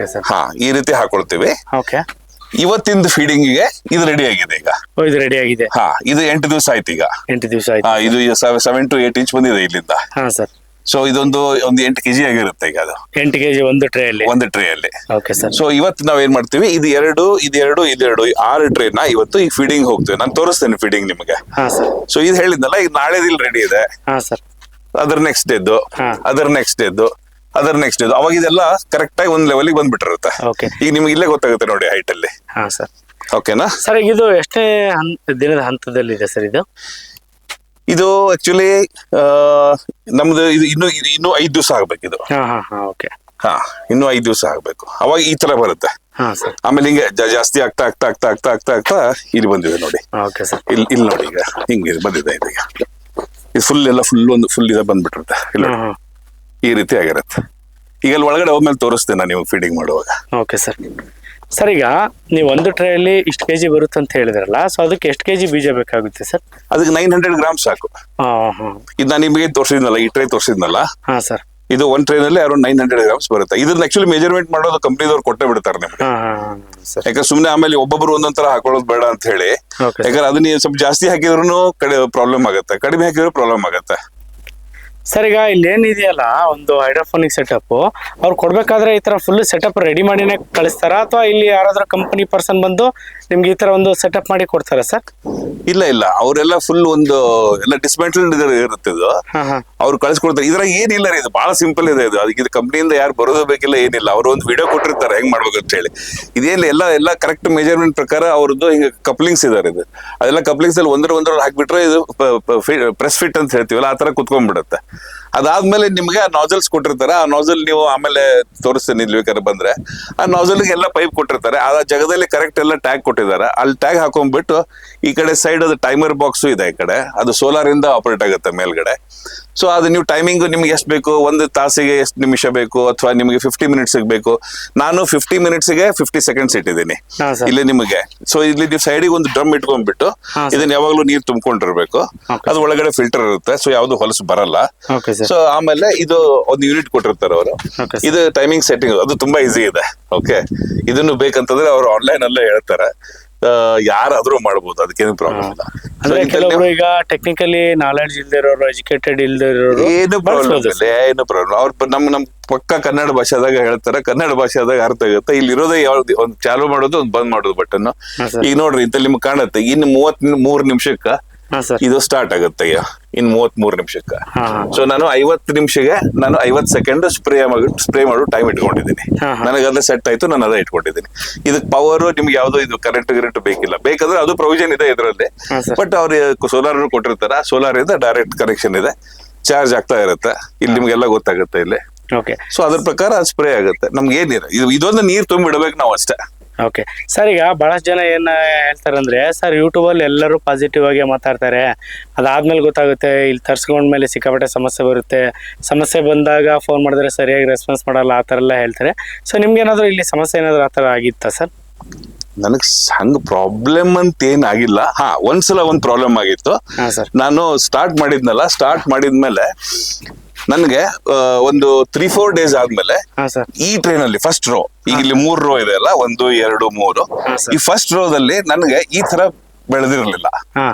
ಈ ರೀತಿ ಹಾಕೊಳ್ತೀವಿ. ಇವತ್ತಿಂದ ಫೀಡಿಂಗ್ ಗೆ ಇದು ರೆಡಿ ಆಗಿದೆ. ಈಗ ಇದು ರೆಡಿ ಆಗಿದೆ. ಇದು 8 ದಿವಸ ಆಯ್ತು. ಈಗ 8 ದಿವಸ ಆಯ್ತು. ಇದು 7 to 8 ಇಂಚ್ ಬಂದಿದೆ ಇಲ್ಲಿಂದ. ಸೊ ಇದೊಂದು 8 kg ಆಗಿರುತ್ತೆ. ಈಗ ಅದು 8 kg ಒಂದು ಟ್ರೇ ಅಲ್ಲಿ. ಸೊ ಇವತ್ತು ನಾವೇನ್ ಮಾಡ್ತೀವಿ, ಇದು 6 ಟ್ರೇನ ಇವತ್ತು ಈ ಫೀಡಿಂಗ್ ಹೋಗ್ತೀವಿ. ನಾನು ತೋರಿಸ್ತೇನೆ ಫೀಡಿಂಗ್ ನಿಮಗೆ. ಸೊ ಇದು ಹೇಳಿದ್ನಲ್ಲ, ಈಗ ನಾಳೆ ರೆಡಿ ಇದೆ. ಅದರ ನೆಕ್ಸ್ಟ್ ಡೇದ್ದು, ಅದರ ನೆಕ್ಸ್ಟ್ ಡೇದ್ದು, ಅವಾಗ ಇದೆಲ್ಲ ಕರೆಕ್ಟ್ ಆಗಿ ಒಂದ್ ಲೆವೆಲ್ ಬಂದ್ಬಿಟ್ಟಿರುತ್ತೆ. ಈಗ ನಿಮ್ಗೆ ಇಲ್ಲೇ ಗೊತ್ತಾಗುತ್ತೆ ನೋಡಿ ಹೈಟ್ ಅಲ್ಲಿ. ಓಕೆನಾ ಸರ್? ಇದು ಎಷ್ಟೇ ದಿನದ ಹಂತದಲ್ಲಿ ಇದೆ ಸರ್ ಇದು? ಇದು ಆಕ್ಚುಲಿ ನಮ್ದು ಇನ್ನು 5 ದಿವಸ ಆಗ್ಬೇಕು ಇದು. ಇನ್ನು 5 ದಿವಸ ಆಗ್ಬೇಕು, ಅವಾಗ ಈ ತರ ಬರುತ್ತೆ. ಆಮೇಲೆ ಹಿಂಗೆ ಜಾಸ್ತಿ ಆಗ್ತಾ ಇಲ್ಲಿ ಬಂದಿದೆ ನೋಡಿ. ಇಲ್ಲಿ ನೋಡಿ, ಈಗ ಹಿಂಗೆ ಬಂದಿದೆ. ಈಗ ಇದು ಫುಲ್ ಇದೆ ಬಂದ್ಬಿಟ್ಟಿರುತ್ತೆ. ಇಲ್ಲ ಈ ರೀತಿ ಆಗಿರುತ್ತೆ. ಈಗ ಅಲ್ಲಿ ಒಳಗಡೆ ಹೋದ್ಮೇಲೆ ತೋರಿಸ್ತೇನೆ ನಾನು ನಿಮಗೆ ಫೀಡಿಂಗ್ ಮಾಡುವಾಗ. Okay sir. ಸರ್, ಈಗ ನೀವು ಒಂದು ಟ್ರೇಯಲ್ಲಿ ಇಷ್ಟು kg ಬರುತ್ತೆ ಅಂತ ಹೇಳಿದ್ರಲ್ಲ, ಸೊ ಅದಕ್ಕೆ ಎಷ್ಟು kg ಬೀಜ ಬೇಕಾಗುತ್ತೆ ಸರ್? ಅದಕ್ಕೆ 900 ಗ್ರಾಮ್ ಸಾಕು. ಇದು ನಾನು ನಿಮಗೆ ತೋರಿಸಿದ್ನಲ್ಲ, ಈ ಟ್ರೇ ತೋರಿಸಿದ್ನಲ್ಲ, ಇದು 1 ಟ್ರೇನಲ್ಲಿ ಅರೌಂಡ್ 900 ಗ್ರಾಮ್ಸ್ ಬರುತ್ತೆ. ಇದನ್ನ ಆಕ್ಚುಲಿ ಮೆಜರ್ಮೆಂಟ್ ಮಾಡೋದು ಕಂಪ್ನಿದವ್ರು ಕೊಟ್ಟೆ ಬಿಡ್ತಾರೆ ನಿಮ್ಗೆ. ಯಾಕಂದ್ರೆ ಸುಮ್ನೆ ಆಮೇಲೆ ಒಬ್ಬೊಬ್ರು ಒಂದೊಂದ್ ತರ ಹಾಕೊಳ್ಳೋದು ಬೇಡ ಅಂತ ಹೇಳಿ. ಯಾಕಂದ್ರೆ ಅದನ್ನ ಸ್ವಲ್ಪ ಜಾಸ್ತಿ ಹಾಕಿದ್ರು ಪ್ರಾಬ್ಲಮ್ ಆಗುತ್ತೆ, ಕಡಿಮೆ ಹಾಕಿದ್ರು ಪ್ರಾಬ್ಲಮ್ ಆಗುತ್ತೆ. ಸರ್, ಈಗ ಇಲ್ಲಿ ಏನಿದೆಯಲ್ಲ ಒಂದು ಹೈಡ್ರೋಫೋನಿಕ್ ಸೆಟಪ್, ಅವ್ರು ಕೊಡ್ಬೇಕಾದ್ರೆ ಈ ತರ ಫುಲ್ ಸೆಟಪ್ ರೆಡಿ ಮಾಡಿನೇ ಕಳಿಸ್ತಾರ, ಅಥವಾ ಇಲ್ಲಿ ಯಾರಾದ್ರೂ ಕಂಪನಿ ಪರ್ಸನ್ ಬಂದು ನಿಮ್ಗೆ ಈ ತರ ಒಂದು ಸೆಟಪ್ ಮಾಡಿ ಕೊಡ್ತಾರ ಸರ್? ಇಲ್ಲ, ಅವರೆಲ್ಲ ಫುಲ್ ಎಲ್ಲ ಡಿಸ್ಮೆಂಟಲ್ ಇರುತ್ತೆ. ಇದು ಅವ್ರು ಕಳಿಸ್ಕೊಡ್ತಾರೆ. ಇದ್ರಾಗ ಏನಿಲ್ಲ ರೀ, ಇದು ಬಹಳ ಸಿಂಪಲ್ ಇದೆ. ಅದಕ್ಕೆ ಇದು ಕಂಪ್ನಿಯಿಂದ ಯಾರು ಬರೋದು ಬೇಕಿಲ್ಲ, ಏನಿಲ್ಲ. ಅವ್ರು ಒಂದು ವಿಡಿಯೋ ಕೊಟ್ಟಿರ್ತಾರೆ ಹೆಂಗ್ ಮಾಡ್ಬೇಕು ಅಂತ ಹೇಳಿ. ಇದೇನಿಲ್ಲ, ಎಲ್ಲ ಕರೆಕ್ಟ್ ಮೆಜರ್ಮೆಂಟ್ ಪ್ರಕಾರ ಅವ್ರದ್ದು ಹಿಂಗ ಕಪ್ಲಿಂಗ್ಸ್ ಇದಾರೆ. ಇದು ಅದೆಲ್ಲ ಕಪ್ಲಿಂಗ್ಸ್ ಅಲ್ಲಿ ಒಂದ್ರಲ್ಲಿ ಹಾಕ್ಬಿಟ್ರೆ ಇದು ಪ್ರೆಸ್ ಫಿಟ್ ಅಂತ ಹೇಳ್ತೀವಲ್ಲ, ಆ ತರ ಕುತ್ಕೊಂಡ್ಬಿಡುತ್ತೆ. ಅದಾದ್ಮೇಲೆ ನಿಮ್ಗೆ ಆ ನಾಸಲ್ಸ್ ಕೊಟ್ಟಿರ್ತಾರೆ. ಆ ನಾಸಲ್ ನೀವು ಆಮೇಲೆ ತೋರಿಸ್ತೀನಿ ಇಲ್ಲಿ ಬೇಕಾದ್ರೆ ಬಂದ್ರೆ. ಆ ನಾಸಲ್ಗೆ ಎಲ್ಲ ಪೈಪ್ ಕೊಟ್ಟಿರ್ತಾರೆ. ಆ ಜಾಗದಲ್ಲಿ ಕರೆಕ್ಟ್ ಎಲ್ಲ ಟ್ಯಾಗ್ ಕೊಟ್ಟಿದ್ದಾರೆ. ಅಲ್ಲಿ ಟ್ಯಾಗ್ ಹಾಕೊಂಡ್ಬಿಟ್ಟು ಈ ಕಡೆ ಸೈಡ್ ಅದು ಟೈಮರ್ ಬಾಕ್ಸು ಇದೆ. ಈ ಕಡೆ ಅದು ಸೋಲಾರ್ ಇಂದ ಆಪರೇಟ್ ಆಗುತ್ತೆ ಮೇಲ್ಗಡೆ. ಸೊ ಅದು ನೀವು ಟೈಮಿಂಗ್ ನಿಮ್ಗೆ ಎಷ್ಟು ಬೇಕು, 1 ತಾಸಿಗೆ ಎಷ್ಟು ನಿಮಿಷ ಬೇಕು, ಅಥವಾ ನಿಮಗೆ 50 ಮಿನಿಟ್ಸ್ ಬೇಕು. ನಾನು 50 ಮಿನಿಟ್ಸ್ಗೆ 50 ಸೆಕೆಂಡ್ಸ್ ಇಟ್ಟಿದ್ದೀನಿ ಹಾ ಸರ್. ಇಲ್ಲಿ ನಿಮಗೆ. ಸೊ ಇಲ್ಲಿ ನೀವು ಸೈಡಿಗೆ ಒಂದು ಡ್ರಮ್ ಇಟ್ಕೊಂಡ್ಬಿಟ್ಟು ಇದನ್ನ ಯಾವಾಗ್ಲೂ ನೀರು ತುಂಬಿಕೊಂಡಿರ್ಬೇಕು. ಅದು ಒಳಗಡೆ ಫಿಲ್ಟರ್ ಇರುತ್ತೆ, ಸೊ ಯಾವ್ದು ಹೊಲಸು ಬರಲ್ಲ. Okay sir. ಸೊ ಆಮೇಲೆ ಇದು ಒಂದು ಯೂನಿಟ್ ಕೊಟ್ಟಿರ್ತಾರೆ ಅವರು. ಓಕೆ ಇದು ಟೈಮಿಂಗ್ ಸೆಟ್ಟಿಂಗ್, ಅದು ತುಂಬಾ ಈಸಿ ಇದೆ. ಓಕೆ, ಇದನ್ನು ಬೇಕಂತಂದ್ರೆ ಅವರು ಆನ್ಲೈನ್ ಅಲ್ಲೇ ಹೇಳ್ತಾರೆ. ಯಾರಾದ್ರೂ ಮಾಡ್ಬೋದು, ಅದಕ್ಕೇನು ಪ್ರಾಬ್ಲಮ್ ಇಲ್ಲ. ಅಂದ್ರೆ ಕೆಲವರು ಈಗ ಟೆಕ್ನಿಕಲಿ ನಾಲೆಡ್ಜ್ ಇಲ್ದೇ ಇರೋರು, ಎಜುಕೇಟೆಡ್ ಇಲ್ದೇ ಇರೋರು ಏನು ಪ್ರಾಬ್ಲಮ್ ಇಲ್ಲ, ಏನು ಪ್ರಾಬ್ಲಮ್. ಅವ್ರು ನಮ್ ಪಕ್ಕ ಕನ್ನಡ ಭಾಷೆದಾಗ ಹೇಳ್ತಾರೆ, ಕನ್ನಡ ಭಾಷೆದಾಗ ಅರ್ಥ ಆಗುತ್ತೆ. ಇಲ್ಲಿ ಇರೋದೇ ಯಾವ್ದು, ಒಂದು ಚಾಲು ಮಾಡೋದು, ಒಂದು ಬಂದ್ ಮಾಡೋದು ಬಟನ್. ಈಗ ನೋಡ್ರಿ ಇಂತ ನಿಮ್ಗೆ ಕಾಣುತ್ತೆ. ಇನ್ನು 33 ನಿಮಿಷಕ್ಕ ಹಾ ಸರ್. ಇದು ಸ್ಟಾರ್ಟ್ ಆಗುತ್ತೆ. ಇನ್ 33 ನಿಮಿಷಕ್ಕ. ಹಾ ಸೊ ನಾನು 50 ನಿಮಿಷಗೆ ನಾನು 50 ಸೆಕೆಂಡ್ ಸ್ಪ್ರೇ ಮಾಡೋ ಟೈಮ್ ಇಟ್ಕೊಂಡಿದ್ದೀನಿ. ನನಗೆ ಅದೇ ಸೆಟ್ ಆಯ್ತು, ನಾನು ಅದೇ ಇಟ್ಕೊಂಡಿದ್ದೀನಿ. ಇದಕ್ಕೆ ಪವರ್ ನಿಮ್ಗೆ ಯಾವ್ದು ಇದು ಕರೆಂಟ್ ಬೇಕಿಲ್ಲ. ಬೇಕಂದ್ರೆ ಅದು ಪ್ರೊವಿಷನ್ ಇದೆ ಇದರಲ್ಲಿ. ಹಾ ಸರ್. ಬಟ್ ಅವ್ರು ಸೋಲಾರ್ ಕೊಟ್ಟಿರ್ತಾರೆ. ಆ ಸೋಲಾರ್ ಇಂದ ಡೈರೆಕ್ಟ್ ಕನೆಕ್ಷನ್ ಇದೆ, ಚಾರ್ಜ್ ಆಗ್ತಾ ಇರುತ್ತೆ. ಇಲ್ಲಿ ನಿಮ್ಗೆಲ್ಲ ಗೊತ್ತಾಗುತ್ತೆ ಇಲ್ಲಿ. ಓಕೆ. ಸೊ ಅದ್ರ ಪ್ರಕಾರ ಅದು ಸ್ಪ್ರೇ ಆಗುತ್ತೆ. ನಮ್ಗೆ ಏನಿಲ್ಲ, ಇದೊಂದು ನೀರ್ ತುಂಬಿಡ್ಬೇಕು ನಾವು ಅಷ್ಟೇ. Okay sir. ಈಗ ಬಹಳಷ್ಟು ಜನ ಏನ್ ಹೇಳ್ತಾರೆ ಅಂದ್ರೆ, ಸರ್ ಯೂಟ್ಯೂಬ್ ಅಲ್ಲಿ ಎಲ್ಲರೂ ಪಾಸಿಟಿವ್ ಆಗಿ ಮಾತಾಡ್ತಾರೆ, ಅದಾದ್ಮೇಲೆ ಗೊತ್ತಾಗುತ್ತೆ ಇಲ್ಲಿ ತರ್ಸ್ಕೊಂಡ್ಮೇಲೆ ಸಿಕ್ಕಾಪಟ್ಟೆ ಸಮಸ್ಯೆ ಬರುತ್ತೆ, ಸಮಸ್ಯೆ ಬಂದಾಗ ಫೋನ್ ಮಾಡಿದ್ರೆ ಸರಿಯಾಗಿ ರೆಸ್ಪಾನ್ಸ್ ಮಾಡಲ್ಲ, ಆ ಥರ ಎಲ್ಲ ಹೇಳ್ತಾರೆ. ಸೊ ನಿಮ್ಗೆ ಏನಾದ್ರು ಇಲ್ಲಿ ಸಮಸ್ಯೆ ಏನಾದ್ರು ಆ ಥರ ಆಗಿತ್ತಾ ಸರ್? ನನಗ್ ಹಂಗ ಪ್ರಾಬ್ಲಮ್ ಅಂತ ಏನಾಗಿಲ್ಲ. ಒಂದ್ಸಲ ಒಂದ್ ಪ್ರಾಬ್ಲಮ್ ಆಗಿತ್ತು. ಹಾ ಸರ್. ನಾನು ಸ್ಟಾರ್ಟ್ ಮಾಡಿದ್ಮೇಲೆ ನನ್ಗೆ ಒಂದು 3-4 ಡೇಸ್ ಆದ್ಮೇಲೆ ಹಾ ಸರ್. ಈ ಟ್ರೈನ್ ಅಲ್ಲಿ ಫಸ್ಟ್ ರೋ, ಈಗ ಇಲ್ಲಿ 3 ರೋ ಇದೆ ಅಲ್ಲ, 1, 2, 3. ಈ ಫಸ್ಟ್ ರೋದಲ್ಲಿ ನನ್ಗೆ ಈ ತರ ಬೆಳೆದಿರ್ಲಿಲ್ಲ. ಹಾ.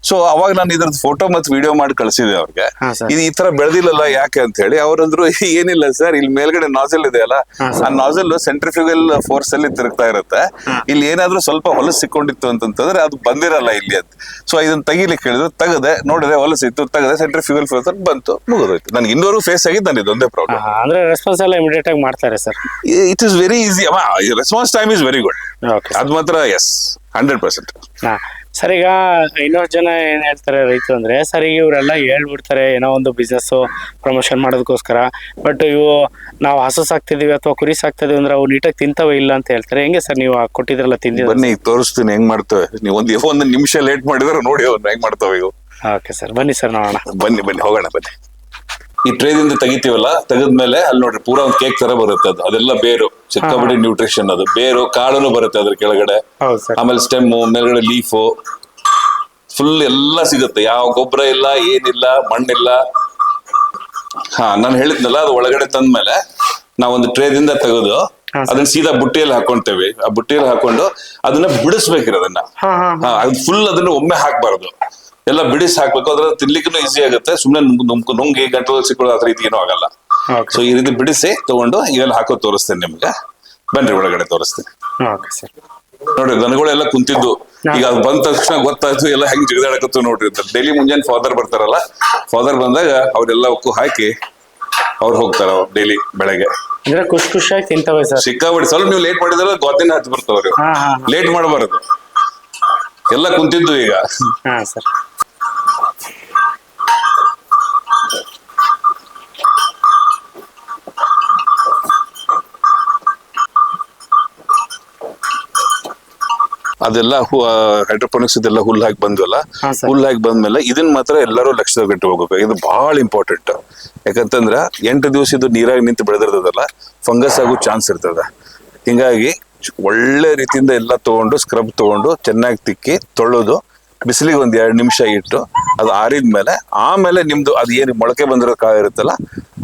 ಸೊ ಅವಾಗ ನಾನು ಇದ್ರದ್ದು ಫೋಟೋ ಮತ್ತು ವಿಡಿಯೋ ಮಾಡಿ ಕಳ್ಸಿದೆ ಅವ್ರಿಗೆ. ಹಾ ಸರ್. ಇದು ಈ ತರ ಬೆಳೆದಿಲ್ಲಲ್ಲ ಯಾಕೆ ಅಂತ ಹೇಳಿ. ಅವ್ರಂದ್ರು ಏನಿಲ್ಲ ಸರ್, ಇಲ್ಲಿ ಮೇಲ್ಗಡೆ ನಾಸಲ್ ಇದೆ ಅಲ್ಲ, ಆ ನಾಸಲ್ ಸೆಂಟ್ರಿಫ್ಯೂಗಲ್ ಫೋರ್ಸ್ ಅಲ್ಲಿ ತಿರುಗ್ತಾ ಇರುತ್ತೆ. ಇಲ್ಲಿ ಏನಾದ್ರೂ ಸ್ವಲ್ಪ ಹೊಲಸು ಸಿಕ್ಕೊಂಡಿತ್ತು ಅಂತಂದ್ರೆ ಅದು ಬಂದಿರಲ್ಲ ಇಲ್ಲಿ ಅಂತ. ಸೊ ಇದನ್ನ ತೆಗಿಲಿಕ್ಕೆ ಹೇಳಿದ್ರು, ತೆಗದೆ ನೋಡಿದ್ರೆ ಹೊಲಸಿತ್ತು, ತೆಗದೆ ಸೆಂಟ್ರಿಫ್ಯೂಗಲ್ ಫೋರ್ಸ್ ಬಂತು, ಮುಗಿದೋಯ್ತು. ನನ್ಗೆ ಇನ್ನೂರು ಫೇಸ್ ಆಗಿದ್ದು ನಾನು ಇದೊಂದೇ ಪ್ರಾಬ್ಲಮ್. ಅಂದ್ರೆ ರೆಸ್ಪಾನ್ಸ್ ಎಲ್ಲ ಇಮಿಡಿಯೇಟ್ ಆಗಿ ಮಾಡ್ತಾರೆ sir. It is very easy. Response time is very good. ಅದ್ ಮಾತ್ರ ಎಸ್ 100%. ಹಾ ಸರ್. ಈಗ ಇನ್ನೊಂದು ಜನ ಏನ್ ಹೇಳ್ತಾರೆ ರೈತರು ಅಂದ್ರೆ, ಸರ್ ಈಗ ಇವರೆಲ್ಲ ಹೇಳ್ಬಿಡ್ತಾರೆ ಏನೋ ಒಂದು ಬಿಸ್ನೆಸ್ ಪ್ರಮೋಷನ್ ಮಾಡೋದಕ್ಕೋಸ್ಕರ, ಬಟ್ ಇವು ನಾವು ಹಸು ಸಾಕ್ತಿದೀವಿ ಅಥವಾ ಕುರಿ ಸಾಕ್ತಿದೀವಿ ಅಂದ್ರೆ ಅವು ನೀಟಾಗಿ ತಿಂತವೆ ಇಲ್ಲ ಅಂತ ಹೇಳ್ತಾರೆ. ಹೆಂಗೆ ಸರ್ ನೀವು ಕೊಟ್ಟಿದ್ರಲ್ಲ ತಿಂದಿದ್ದು? ಬನ್ನಿ ತೋರಿಸ್ತೀನಿ ಹೆಂಗ್ ಮಾಡ್ತೇವೆ. ನೀವು ಒಂದು ನಿಮಿಷ ಲೇಟ್ ಮಾಡಿದ್ರೆ ನೋಡಿ ಅವ್ರು ಹೆಂಗ್ ಮಾಡ್ತವೆ ಇವು. ಓಕೆ ಸರ್, ಬನ್ನಿ ಸರ್ ನೋಡೋಣ. ಬನ್ನಿ ಹೋಗೋಣ ಬನ್ನಿ. ಈ ಟ್ರೇದಿಂದ ತೆಗಿತೀವಲ್ಲ, ತೆಗೆದ್ಮೇಲೆ ಅಲ್ಲಿ ನೋಡ್ರಿ ಪೂರಾ ಒಂದು ಕೇಕ್ ತರ ಬರುತ್ತೆ. ಅದೆಲ್ಲ ಬೇರು, ಸಿಕ್ಕಾಪಟ್ಟೆ ನ್ಯೂಟ್ರಿಷನ್. ಅದು ಬೇರು, ಕಾಳುನು ಬರುತ್ತೆ ಅದ್ರ ಕೆಳಗಡೆ. ಹೌದು ಸರ್. ಆಮೇಲೆ ಸ್ಟೆಮ್ಮು, ಮೇಲ್ಗಡೆ ಲೀಫು, ಫುಲ್ ಎಲ್ಲ ಸಿಗುತ್ತೆ. ಯಾವ ಗೊಬ್ಬರ ಇಲ್ಲ, ಏನಿಲ್ಲ, ಮಣ್ಣಿಲ್ಲ. ನಾನು ಹೇಳಿದ್ನಲ್ಲ, ಅದು ಒಳಗಡೆ ತಂದ್ಮೇಲೆ ನಾವೊಂದು ಟ್ರೇದಿಂದ ತೆಗೆದು ಅದನ್ನ ಸೀದಾ ಬುಟ್ಟಿಯಲ್ಲಿ ಹಾಕೊಂತೇವೆ. ಆ ಬುಟ್ಟಿಯಲ್ಲಿ ಹಾಕೊಂಡು ಅದನ್ನ ಬಿಡಿಸ್ಬೇಕಿರೋದನ್ನ. ಅದು ಫುಲ್ ಅದನ್ನ ಒಮ್ಮೆ ಹಾಕ್ಬಾರ್ದು, ಎಲ್ಲ ಬಿಡಿಸಿ ಹಾಕ್ಬೇಕು. ಅದ್ರ ತಿನ್ಲಿಕ್ಕೂ ಈಸಿ ಆಗುತ್ತೆ. ಸುಮ್ನೆ ನುಂಗಿ ಗಂಟಲಲ್ಲಿ ಸಿಕ್ಕೊಳ್ಳೋ ಆ ರೀತಿ ಏನೂ ಆಗಲ್ಲ. ಸೊ ಈ ರೀತಿ ಬಿಡಿಸಿ ತಗೊಂಡು ಇವೆಲ್ಲ ಹಾಕೋ ತೋರಿಸ್ತೇನೆ ನಿಮ್ಗೆ. ಬನ್ರಿ ಒಳಗಡೆ ತೋರಿಸ್ತೀನಿ. ನೋಡ್ರಿ ದನಗಳೆಲ್ಲ ಕುಂತಿದ್ದು. ಈಗ ಅದು ಬಂದ ತಕ್ಷಣ ಗೊತ್ತಾಯ್ತು ಎಲ್ಲ ಹೆಂಗ್ ಜಿಗಿದಾಡಕತ್ತು ನೋಡ್ರಿ. ಡೈಲಿ ಮುಂಜಾನೆ ಫಾದರ್ ಬರ್ತಾರಲ್ಲ, ಫಾದರ್ ಬಂದಾಗ ಅವ್ರೆಲ್ಲಕ್ಕೂ ಹಾಕಿ ಅವ್ರು ಹೋಗ್ತಾರ ಡೈಲಿ ಬೆಳಗ್ಗೆ. ಅಂದ್ರೆ ಖುಷಿಯಾಗಿ ತಿಂತವೆ ಸರ್. ಸಿಕ್ಕಾಬಿಡಿ. ಸ್ವಲ್ಪ ನೀವು ಲೇಟ್ ಮಾಡಿದ್ರೆ ಗೋದಿನ ಹತ್ತು ಬರ್ತಾವ್ರಿ. ಲೇಟ್ ಮಾಡಬಾರದು. ಎಲ್ಲ ಕುಂತಿದ್ದು ಈಗ. ಹಾ ಸರ್. ಅದೆಲ್ಲ ಹೈಡ್ರೋಪೋನಿಕ್ಸ್ ಇದೆಲ್ಲ ಹುಲ್ಲು ಹಾಕಿ ಬಂದ್ವಲ್ಲ, ಹುಲ್ಲು ಹಾಕಿ ಬಂದ್ಮೇಲೆ ಇದನ್ನ ಮಾತ್ರ ಎಲ್ಲರೂ ಲಕ್ಷದ ಗಂಟೆ ಹೋಗ್ಬೇಕು. ಇದು ಬಹಳ ಇಂಪಾರ್ಟೆಂಟ್. ಯಾಕಂತಂದ್ರ 8 ದಿವಸ ಇದು ನೀರಾಗಿ ನಿಂತು ಬೆಳೆದಿರ್ತದಲ್ಲ, ಫಂಗಸ್ ಆಗೋ ಚಾನ್ಸ್ ಇರ್ತದ. ಹಿಂಗಾಗಿ ಒಳ್ಳೆ ರೀತಿಯಿಂದ ಎಲ್ಲ ತಗೊಂಡು ಸ್ಕ್ರಬ್ ತಗೊಂಡು ಚೆನ್ನಾಗಿ ತಿಕ್ಕಿ ತೊಳೆದು ಬಿಸಿಲಿಗೆ 1-2 ನಿಮಿಷ ಇಟ್ಟು ಅದು ಆರಿದ್ಮೇಲೆ ಆಮೇಲೆ ನಿಮ್ದು ಅದು ಏನು ಮೊಳಕೆ ಬಂದಿರೋ ಕಾಳು ಇರುತ್ತಲ್ಲ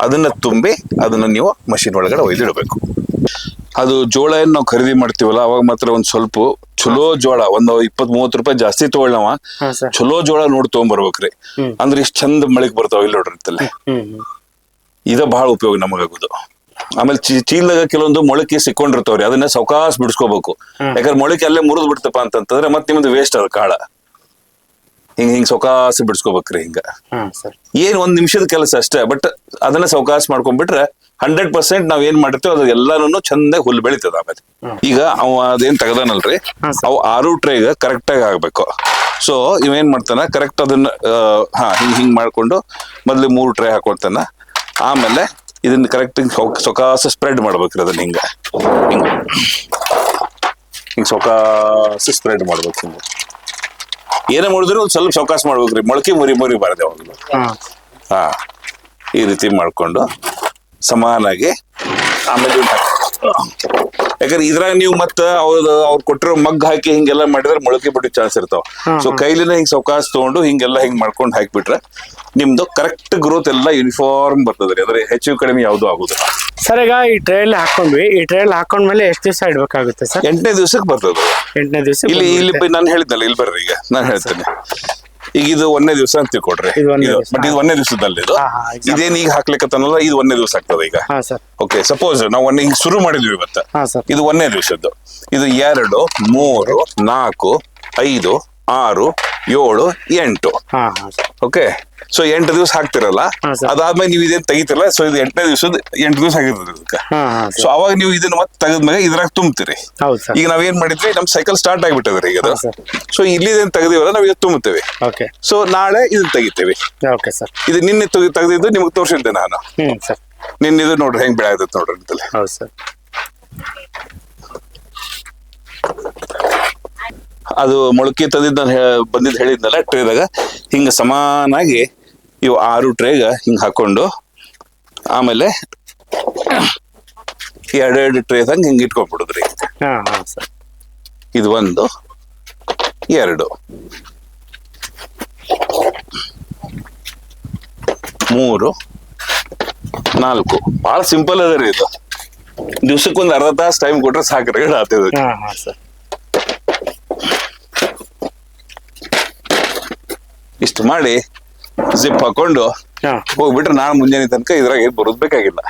ಅದನ್ನ ತುಂಬಿ ಅದನ್ನ ನೀವು ಮಷಿನ್ ಒಳಗಡೆ ಒಯ್ದಿಡಬೇಕು. ಅದು ಜೋಳ ಏನ್ ನಾವು ಖರೀದಿ ಮಾಡ್ತೀವಲ್ಲ ಅವಾಗ ಮಾತ್ರ ಒಂದ್ ಸ್ವಲ್ಪ ಚಲೋ ಜೋಳ, ಒಂದು 20-30 ರೂಪಾಯಿ ಜಾಸ್ತಿ ತಗೊಳ್ಳವ, ಚಲೋ ಜೋಳ ನೋಡಿ ತಗೊಂಡ್ಬರ್ಬೇಕ್ರಿ. ಅಂದ್ರೆ ಇಷ್ಟ ಚಂದ ಮಳಿಕ್ ಬರ್ತಾವ ಇಲ್ಲಿ ನೋಡ್ರಿ ಅಂತಲ್ಲಿ. ಇದ ಬಹಳ ಉಪಯೋಗ ನಮಗಾಗುದು. ಆಮೇಲೆ ಚೀಲದಾಗ ಕೆಲವೊಂದು ಮೊಳಕೆ ಸಿಕ್ಕೊಂಡಿರ್ತಾವ್ರಿ, ಅದನ್ನ ಸವಕಾಶ ಬಿಡಿಸ್ಕೋಬೇಕು. ಯಾಕಂದ್ರೆ ಮೊಳಕೆ ಅಲ್ಲೇ ಮುರಿದ್ ಬಿಡ್ತಪ್ಪ ಅಂತಂದ್ರೆ ಮತ್ತೆ ನಿಮ್ದು ವೇಸ್ಟ್ ಅದ ಕಾಳ. ಹಿಂಗ್ ಸವಕಾಶ ಬಿಡಿಸ್ಕೋಬೇಕ್ರಿ. ಹಿಂಗ ಏನ್ 1 ನಿಮಿಷದ ಕೆಲಸ ಅಷ್ಟೇ, ಬಟ್ ಅದನ್ನ ಸವಕಾಶ ಮಾಡ್ಕೊಂಡ್ಬಿಟ್ರೆ 100% ನಾವ್ ಏನ್ ಮಾಡಿರ್ತೀವಿ ಅದು ಎಲ್ಲಾನು ಚಂದಾಗಿ ಹುಲ್ಲು ಬೆಳಿತದ. ಆಮೇಲೆ ಈಗ ಅವ ಅದೇನ್ ತೆಗದಾನಲ್ರಿ, ಅವು 6 ಟ್ರೇಗ ಕರೆಕ್ಟ್ ಆಗಿ ಆಗ್ಬೇಕು. ಸೊ ಇವೇನ್ ಮಾಡ್ತಾನ ಕರೆಕ್ಟ್ ಅದನ್ನ ಹಿಂಗ್ ಮಾಡ್ಕೊಂಡು ಮೊದ್ಲು 3 ಟ್ರೇ ಹಾಕೊಳ್ತಾನ. ಆಮೇಲೆ ಇದನ್ನ ಕರೆಕ್ಟ್ ಸೊಕಾಸ ಸ್ಪ್ರೆಡ್ ಮಾಡ್ಬೇಕ್ರಿ ಅದನ್ನ ಹಿಂಗ ಸೊಕಾಸ ಸ್ಪ್ರೆಡ್ ಮಾಡ್ಬೇಕು. ಹಿಂಗ ಏನೇ ಮಾಡಿದ್ರು ಒಂದ್ ಸ್ವಲ್ಪ ಸೊಕಾಸ್ ಮಾಡ್ಬೇಕ್ರಿ, ಮೊಳಕೆ ಮುರಿ ಬಾರದೆ ಅವಾಗಲು. ಈ ರೀತಿ ಮಾಡ್ಕೊಂಡು ಸಮಾನಾಗಿ ಆಮೇಲೆ ಯಾಕಂದ್ರೆ ಇದ್ರಾಗ ನೀವು ಮತ್ತೆ ಅವ್ರು ಕೊಟ್ಟಿರೋ ಮಗ್ ಹಾಕಿ ಹಿಂಗೆಲ್ಲ ಮಾಡಿದ್ರೆ ಮೊಳಕೆ ಬಿಟ್ಟು ಚಾನ್ಸ್ ಇರ್ತಾವ. ಸೊ ಕೈಲಿನ ಹಿಂಗ್ ಸೌಕಾಸ್ ತಗೊಂಡು ಹಿಂಗೆಲ್ಲ ಹಿಂಗ್ ಮಾಡ್ಕೊಂಡು ಹಾಕ್ಬಿಟ್ರೆ ನಿಮ್ದು ಕರೆಕ್ಟ್ ಗ್ರೋತ್ ಎಲ್ಲ ಯೂನಿಫಾರ್ಮ್ ಬರ್ತದ್ರಿ. ಅದ್ರ ಹೆಚ್ಚು ಕಡಿಮೆ ಯಾವ್ದು ಆಗುದಿಲ್ಲ. ಸರ್ ಈಗ ಈ ಟ್ರೇಯಲ್ಲಿ ಹಾಕೊಂಡ್ವಿ, ಈ ಟ್ರೇಯಲ್ಲಿ ಹಾಕೊಂಡ್ಮೇಲೆ ಎಷ್ಟು ದಿವಸ ಇಡ್ಬೇಕಾಗುತ್ತೆ ಸರ್? 8ನೇ ದಿವ್ಸಕ್ಕೆ ಬರ್ತದೆ. 8ನೇ ದಿವಸ ಇಲ್ಲಿ ನಾನು ಹೇಳಿದ್ನಲ್ಲ, ಇಲ್ಲಿ ಬರ್ರಿ ಈಗ ನಾನು ಹೇಳ್ತೇನೆ. ಈಗ ಇದು 1ನೇ ದಿವಸ ಅಂತ ತಿಳ್ಕೊಡ್ರಿ, ಬಟ್ ಇದು 1ನೇ ದಿವಸದಲ್ಲಿ ಇದು ಇದೇನ್ ಈಗ ಹಾಕ್ಲಿಕ್ಕತ್ತನಲ್ಲ, ಇದು 1ನೇ ದಿವಸ ಆಗ್ತದೆ ಈಗ. ಓಕೆ, ಸಪೋಸ್ ನಾವು ಈಗ ಶುರು ಮಾಡಿದ್ವಿ ಇವತ್ತು, ಇದು 1ನೇ ದಿವಸದ್ದು. ಇದು 2, 3, 4, 5, 6, 7, 8. ಓಕೆ, ಸೊ 8 ದಿವಸ ಹಾಕ್ತಿರಲ್ಲ, ಅದಾದ್ಮೇಲೆ ನೀವು ಇದೇನ್ ತೆಗಿತಿರಲ್ಲ, ಸೊ ಇದು 8ನೇ ದಿವಸದ 8 ದಿವಸ ಆಗಿರ್ತದೆ ಇದಕ್ಕೆ. ಸೊ ಅವಾಗ ನೀವು ಇದನ್ನ ಮತ್ತೆ ತೆಗೆದ್ಮೇಲೆ ಇದ್ರಾಗ ತುಂಬ್ತೀರಿ. ಈಗ ನಾವೇನ್ ಮಾಡಿದ್ವಿ, ನಮ್ ಸೈಕಲ್ ಸ್ಟಾರ್ಟ್ ಆಗಿಬಿಟ್ಟದ್ರಿ ಈಗ ಅದು. ಸೊ ಇಲ್ಲಿ ತೆಗೆದಿವಲ್ಲ, ನಾವ್ ಇದು ತುಂಬುತ್ತೇವೆ. ಸೊ ನಾಳೆ ಇದನ್ನ ತೆಗಿತೇವೆ. ಇದು ನಿನ್ನೆ ತೆಗೆದಿದ್ದು ನಿಮ್ಗೆ ತೋರಿಸಿದ್ದೆ ನಾನು. ನಿನ್ನೆ ಇದು ನೋಡ್ರಿ ಹೆಂಗ್ ಬೆಳೆ ಆಗುತ್ತೆ ನೋಡ್ರಿ ಅಂತಲೇ. ಅದು ಮೊಳಕೆ ತಂದಿದ್ದು ನಾನು ಬಂದಿದ್ದು ಹೇಳಿದ್ನಲ್ಲ, ಟ್ರೇದಾಗ ಹಿಂಗ ಸಮಾನಾಗಿ ಇವು 6 ಟ್ರೇಗ ಹಿಂಗ ಹಾಕೊಂಡು ಆಮೇಲೆ 2 ಟ್ರೇದಾಗ ಹಿಂಗ ಇಟ್ಕೊಂಡ್ಬಿಡುದ್ರಿ. ಇದು 1, 2, 3, 4. ಬಹಳ ಸಿಂಪಲ್ ಅದ ರೀ ಇದು. ದಿವ್ಸಕ್ಕೊಂದು ಅರ್ಧ ತಾಸು ಟೈಮ್ ಕೊಟ್ರೆ ಸಾಕ್ರಿ ಆಗ್ತದೆ. ಇಷ್ಟು ಮಾಡಿ ಜಿಪ್ ಹಾಕೊಂಡು ಹೋಗ್ಬಿಟ್ರೆ ನಾಳೆ ಮುಂಜಾನೆ ತನಕ ಇದ್ರಾಗ ಬರೋದ್ ಬೇಕಾಗಿಲ್ಲ.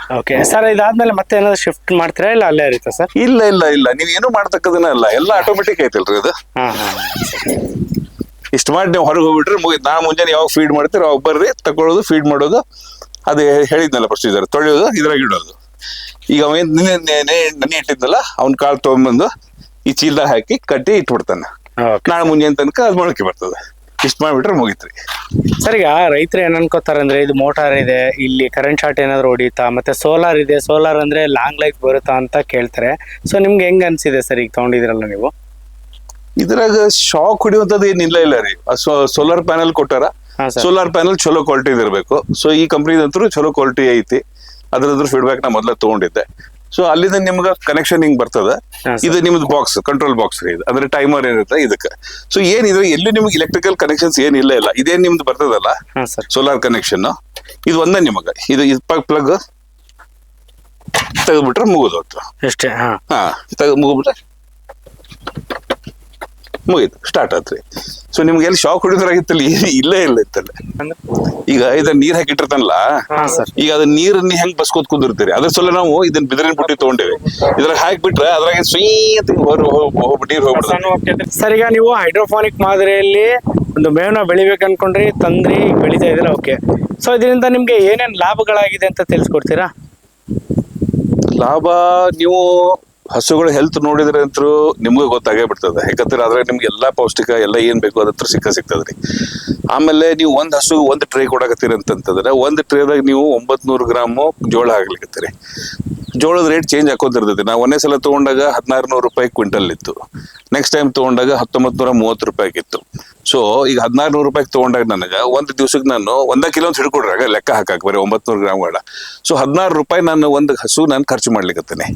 ಸರ್ ಇದಾದ್ಮೇಲೆ ಮತ್ತೆ ಏನಾದ್ರು ಶಿಫ್ಟ್ ಮಾಡ್ತೀರಾ ಇಲ್ಲ ಅಲ್ಲೇ ಇರುತ್ತೆ ಸರ್? ಇಲ್ಲ ನೀವ್ ಏನು ಮಾಡ್ತಕ್ಕದನ್ನ ಅಲ್ಲ, ಎಲ್ಲ ಆಟೋಮೆಟಿಕ್ ಐತಲ್ರಿ ಅದು. ಇಷ್ಟು ಮಾಡಿ ನೀವು ಹೊರಗೆ ಹೋಗ್ಬಿಟ್ರೆ ಮುಗಿದ್. ನಾಳೆ ಮುಂಜಾನೆ ಯಾವಾಗ ಫೀಡ್ ಮಾಡ್ತೀರ ಅವಾಗ ಬರ್ರಿ, ತಗೊಳ್ಳೋದು, ಫೀಡ್ ಮಾಡೋದು, ಅದು ಹೇಳಿದ್ನಲ್ಲ ಪ್ರೊಸೀಜರ್, ತೊಳೆಯೋದು, ಇದ್ರಾಗ ಇಡೋದು. ಈಗ ಅವೇನ್ ನೆನೆ ಇಟ್ಟಿದ್ನಲ್ಲ, ಅವ್ನ ಕಾಳು ತಗೊಂಡ್ಬಂದು ಈ ಚೀಲದಾಗ ಹಾಕಿ ಕಟ್ಟಿ ಇಟ್ಬಿಡ್ತಾನ. ನಾಳೆ ಮುಂಜಾನೆ ತನಕ ಅದು ಮೊಳಕೆ ಬರ್ತದೆ. ಇಷ್ಟು ಮಾಡ್ಬಿಟ್ರೆ ಮುಗಿತ್ರಿ. ಸರ್ ಈಗ ರೈತರು ಏನ್ ಅನ್ಕೋತಾರೆ ಅಂದ್ರೆ, ಇದು ಮೋಟಾರ್ ಇದೆ, ಇಲ್ಲಿ ಕರೆಂಟ್ ಶಾರ್ಟ್ ಏನಾದ್ರು ಹೊಡಿಯುತ್ತಾ, ಮತ್ತೆ ಸೋಲಾರ್ ಇದೆ, ಸೋಲಾರ್ ಅಂದ್ರೆ ಲಾಂಗ್ ಲೈಫ್ ಬರುತ್ತಾ ಅಂತ ಕೇಳ್ತಾರೆ. ಸೊ ನಿಮ್ಗೆ ಹೆಂಗ್ ಅನ್ಸಿದೆ ಸರ್ ಈಗ ತಗೊಂಡಿದ್ರಲ್ಲ ನೀವು? ಇದ್ರಾಗ ಶಾಕ್ ಹೊಡಿಯುವಂತದ್ದು ಏನಿಲ್ಲ ಇಲ್ಲ ರೀ. ಸೋಲಾರ್ ಪ್ಯಾನಲ್ ಕೊಟ್ಟಾರ, ಸೋಲಾರ್ ಪ್ಯಾನಲ್ ಚಲೋ ಕ್ವಾಲಿಟಿ ಇರಬೇಕು. ಸೊ ಈ ಕಂಪ್ನಿದಂತೂ ಚಲೋ ಕ್ವಾಲಿಟಿ ಐತಿ. ಅದ್ರದ್ರ ಫೀಡ್ಬ್ಯಾಕ್ ನಾ ಮೊದ್ಲ ತಗೊಂಡಿದ್ದೆ. ಸೊ ಅಲ್ಲಿಂದ ನಿಮ್ಗೆ ಕನೆಕ್ಷನ್ ಹಿಂಗ್ ಬರ್ತದ. ಇದು ನಿಮ್ದು ಬಾಕ್ಸ್, ಕಂಟ್ರೋಲ್ ಬಾಕ್ಸ್ ರೀ ಇದು. ಅಂದ್ರೆ ಟೈಮರ್ ಇರುತ್ತೆ ಇದಕ್ಕೆ. ಸೊ ಏನಿದ್ರೆ ಎಲ್ಲಿ ನಿಮ್ಗೆ ಎಲೆಕ್ಟ್ರಿಕಲ್ ಕನೆಕ್ಷನ್ಸ್ ಏನಿಲ್ಲ ಇಲ್ಲ. ಇದೇನ್ ನಿಮ್ದು ಬರ್ತದಲ್ಲ ಸೋಲಾರ್ ಕನೆಕ್ಷನ್, ಇದು ಒಂದೇ ನಿಮಗ. ಇದು ಪ್ಲಗ್ ತೆಗೆದ್ಬಿಟ್ರೆ ಮುಗಿದೋತು ಅಷ್ಟೇ. ಮುಗಿದ್ಬಿಟ್ರೆ ಮುಗಿತು, ಸ್ಟಾರ್ಟ್ ಆತ್ರಿ. ಸೊ ನಿಮ್ಗೆ ಎಲ್ಲಿ ಶಾಕ್ ಹೊಡಿದ್ರಾಗಿತ್ತಲ್ಲ, ಇಲ್ಲೇ ಇಲ್ಲ ಇತ್ತಲ್ಲ. ಈಗ ಇದನ್ನ ನೀರ್ ಹಾಕಿಟ್ಟಿರ್ತಾನಲ್ಲ, ಈಗ ಅದ ನೀರನ್ನ ಹೆಂಗ್ ಬಸ್ಕೋತ್ ಕುಂದಿರ್ತೀರಿ, ಅದ್ರ ಸಲ ನಾವು ಇದನ್ನ ಬಿದಿರಿನ ಬುಟ್ಟಿ ತಗೊಂಡೇವಿ. ಇದ್ರಾಗ ಹಾಕ್ಬಿಟ್ರೆ ಅದ್ರಾಗ ನೀರ್ ಹೋಗ್ಬಿಡ್ತಾರೆ. ಸರ್ ಈಗ ನೀವು ಹೈಡ್ರೋಫೋನಿಕ್ ಮಾದರಿಯಲ್ಲಿ ಒಂದು ಮೇವನ್ನ ಬೆಳಿಬೇಕು ಅನ್ಕೊಂಡ್ರಿ, ತಂದ್ರಿ, ಬೆಳಿತಾ ಇದ್ದೀರಾ. ಓಕೆ, ಸೊ ಇದರಿಂದ ನಿಮ್ಗೆ ಏನೇನ್ ಲಾಭಗಳಾಗಿದೆ ಅಂತ ತಿಳಿಸ್ಕೊಡ್ತೀರಾ? ಲಾಭ, ನೀವು ಹಸುಗಳ ಹೆಲ್ತ್ ನೋಡಿದ್ರೆ ಅಂತೂ ನಿಮ್ಗೆ ಗೊತ್ತಾಗೇ ಬಿಡ್ತದೆ. ಯಾಕಂದ್ರೆ ಅದ್ರಾಗ ನಿಮ್ಗೆ ಎಲ್ಲಾ ಪೌಷ್ಟಿಕ ಎಲ್ಲ ಏನ್ ಬೇಕು ಅದಂತ್ರ ಸಿಗ್ತದ್ರಿ. ಆಮೇಲೆ ನೀವು ಒಂದ್ ಹಸು ಒಂದ್ ಟ್ರೇ ಕೊಡಕತ್ತೀರಿ ಅಂತಂತಂದ್ರೆ, ಒಂದ್ ಟ್ರೇದಾಗ ನೀವು 900 ಗ್ರಾಮು ಜೋಳ ಹಾಕ್ಲಿಕ್ಕತ್ತೀರಿ. ಜೋಳದ ರೇಟ್ ಚೇಂಜ್ ಹಾಕೋತಿರ್ತೈತಿ. ನಾವು ಒಂದೇ ಸಲ ತಗೊಂಡಾಗ 1600 ರೂಪಾಯಿ ಕ್ವಿಂಟಲ್ ಇತ್ತು. ನೆಕ್ಸ್ಟ್ ಟೈಮ್ ತಗೊಂಡಾಗ 1930 ರೂಪಾಯಿ ಇತ್ತು. ಸೊ ಈಗ 1600 ರೂಪಾಯಿ ತಗೊಂಡಾಗ ನನಗ ಒಂದ್ ದಿವ್ಸಕ್ಕೆ ನಾನು 1 ಕಿಲೋ ಅಂತ ಹಿಡ್ಕೊಡ್ರಾಗ ಲೆಕ್ಕ ಹಾಕಕ್ ಬರೀ 900 ಗ್ರಾಮ್ಗಳ. ಸೊ 16 ರೂಪಾಯಿ ನಾನು ಒಂದು ಹಸು ನಾನು ಖರ್ಚು ಮಾಡ್ಲಿಕ್ಕತ್ತೇನೆ.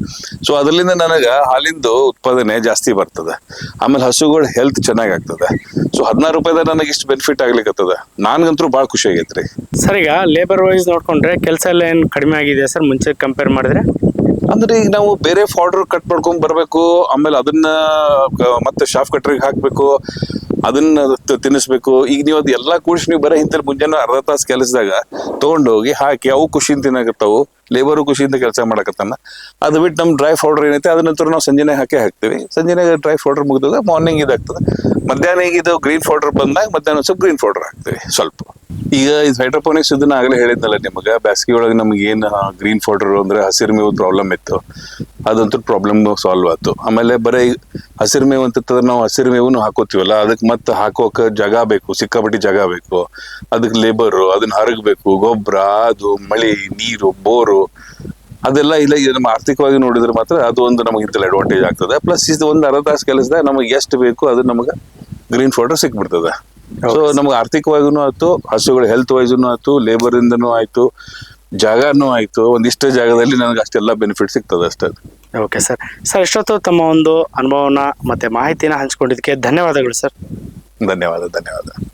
ಸೊ ಅದರಿಂದ ನನಗ ಹಾಲಿಂದು ಉತ್ಪಾದನೆ ಜಾಸ್ತಿ ಬರ್ತದೆ. ಆಮೇಲೆ ಹಸುಗಳು ಹೆಲ್ತ್ ಚೆನ್ನಾಗಿ ಆಗ್ತದೆ. ಸೊ 16 ರೂಪಾಯಿದಾಗ ನನಗೆ ಇಷ್ಟು ಬೆನಿಫಿಟ್ ಆಗ್ಲಿಕ್ಕತ್ತದ. ನನ್ಗಂತೂ ಭಾಳ ಖುಷಿ ಆಗೈತ್ರಿ. ಸರ್ ಈಗ ಲೇಬರ್ ವೈಸ್ ನೋಡ್ಕೊಂಡ್ರೆ ಕೆಲಸ ಎಲ್ಲ ಏನ್ ಕಡಿಮೆ ಆಗಿದೆ ಸರ್ ಮುಂಚೆ ಕಂಪೇರ್ ಮಾಡಿದ್ರೆ? ಅಂದ್ರೆ ಈಗ ನಾವು ಬೇರೆ ಫಾರ್ಡರ್ ಕಟ್ ಮಾಡ್ಕೊಂಡ್ ಬರ್ಬೇಕು, ಆಮೇಲೆ ಅದನ್ನ ಮತ್ತೆ ಶಾಫ್ ಕಟ್ರಿಗೆ ಹಾಕ್ಬೇಕು, ಅದನ್ನ ತಿನ್ನಿಸ್ಬೇಕು. ಈಗ ನೀವು ಅದು ಎಲ್ಲಾ ಕೂಡಿಸಿ ನೀವು ಬರೀ ಇಂತಲ್ಲಿ ಮುಂಜಾನೆ ಅರ್ಧ ತಾಸು ಕೆಲಸದಾಗ ತಗೊಂಡೋಗಿ ಹಾಕಿ ಅವು ಖುಷಿಯಿಂದ ತಿನ್ನಾಕತ್ತಾವು, ಲೇಬರು ಖುಷಿಯಿಂದ ಕೆಲಸ ಮಾಡಕತ್ತಾನ. ಅದು ಬಿಟ್ಟು ನಮ್ಮ ಡ್ರೈ ಪೌಡರ್ ಏನೈತೆ ಅದ ನಂತರ ನಾವು ಸಂಜೆನೆ ಹಾಕ್ತೀವಿ. ಸಂಜೆನಾಗ ಡ್ರೈ ಪೌಡರ್ ಮುಗಿದಾಗ ಮಾರ್ನಿಂಗ್ ಇದಾಗ್ತದೆ. ಮಧ್ಯಾಹ್ನ ಈಗ ಇದು ಗ್ರೀನ್ ಪೌಡರ್ ಬಂದಾಗ ಮಧ್ಯಾಹ್ನ ಸ್ವಲ್ಪ ಗ್ರೀನ್ ಪೌಡರ್ ಹಾಕ್ತೀವಿ ಸ್ವಲ್ಪ. ಈಗ ಇದು ಹೈಡ್ರೋಪೋನಿಕ್ಸ್ ಇದನ್ನ ಆಗಲೇ ಹೇಳಿದ್ನಲ್ಲ ನಿಮಗೆ, ಬೇಸಿಗೆ ಒಳಗೆ ನಮ್ಗೆ ಏನು ಗ್ರೀನ್ ಪೌಡರ್ ಅಂದ್ರೆ ಹಸಿರು ಮೇವು ಪ್ರಾಬ್ಲಮ್ ಇತ್ತು, ಅದಂತೂ ಪ್ರಾಬ್ಲಮ್ ಸಾಲ್ವ್ ಆಯ್ತು. ಆಮೇಲೆ ಬರೀ ಹಸಿರು ಮೇವು ಅಂತಂದ್ರೆ ನಾವು ಹಸಿರು ಮೇವು ಹಾಕೋತೀವಲ್ಲ, ಅದಕ್ಕೆ ಮತ್ತೆ ಹಾಕೋಕೆ ಜಾಗ ಬೇಕು, ಸಿಕ್ಕಾಪಟ್ಟಿ ಜಾಗ ಬೇಕು, ಅದಕ್ಕೆ ಲೇಬರು, ಅದನ್ನ ಹರಗಬೇಕು, ಗೊಬ್ಬರ, ಅದು ಮಳೆ ನೀರು ಬೋರು ಅದೆಲ್ಲ ಇಲ್ಲ. ನಮ್ಮ ಆರ್ಥಿಕವಾಗಿ ನೋಡಿದ್ರೆ ಮಾತ್ರ ಅದು ಒಂದು ನಮಗೆ ಇಂತಲ್ಲಿ ಅಡ್ವಾಂಟೇಜ್ ಆಗ್ತದೆ. ಪ್ಲಸ್ ಇದು ಒಂದು ಅರ್ಧ ತಾಸು ಕೆಲಸದ ನಮಗೆ ಎಷ್ಟು ಬೇಕು ಅದು ನಮಗೆ ಗ್ರೀನ್ ಪೌಡರ್ ಸಿಕ್ಬಿಡ್ತದೆ. ಸೊ ನಮ್ಗೆ ಆರ್ಥಿಕವಾಗಿನೂ ಆಯ್ತು, ಹಸುಗಳು ಹೆಲ್ತ್ ವೈಸ್ನು ಆಯ್ತು, ಲೇಬರ್ ಇಂದನೂ ಆಯ್ತು, ಜಾಗನೂ ಆಯ್ತು. ಒಂದಿಷ್ಟು ಜಾಗದಲ್ಲಿ ನನಗೆ ಅಷ್ಟೆಲ್ಲ ಬೆನಿಫಿಟ್ ಸಿಗ್ತದೆ ಅಷ್ಟೇ. Okay sir. ಸರ್ ಇಷ್ಟೊತ್ತು ತಮ್ಮ ಒಂದು ಅನುಭವನ ಮತ್ತೆ ಮಾಹಿತಿನ ಹಂಚ್ಕೊಂಡಿದ್ದಕ್ಕೆ ಧನ್ಯವಾದಗಳು ಸರ್. ಧನ್ಯವಾದ.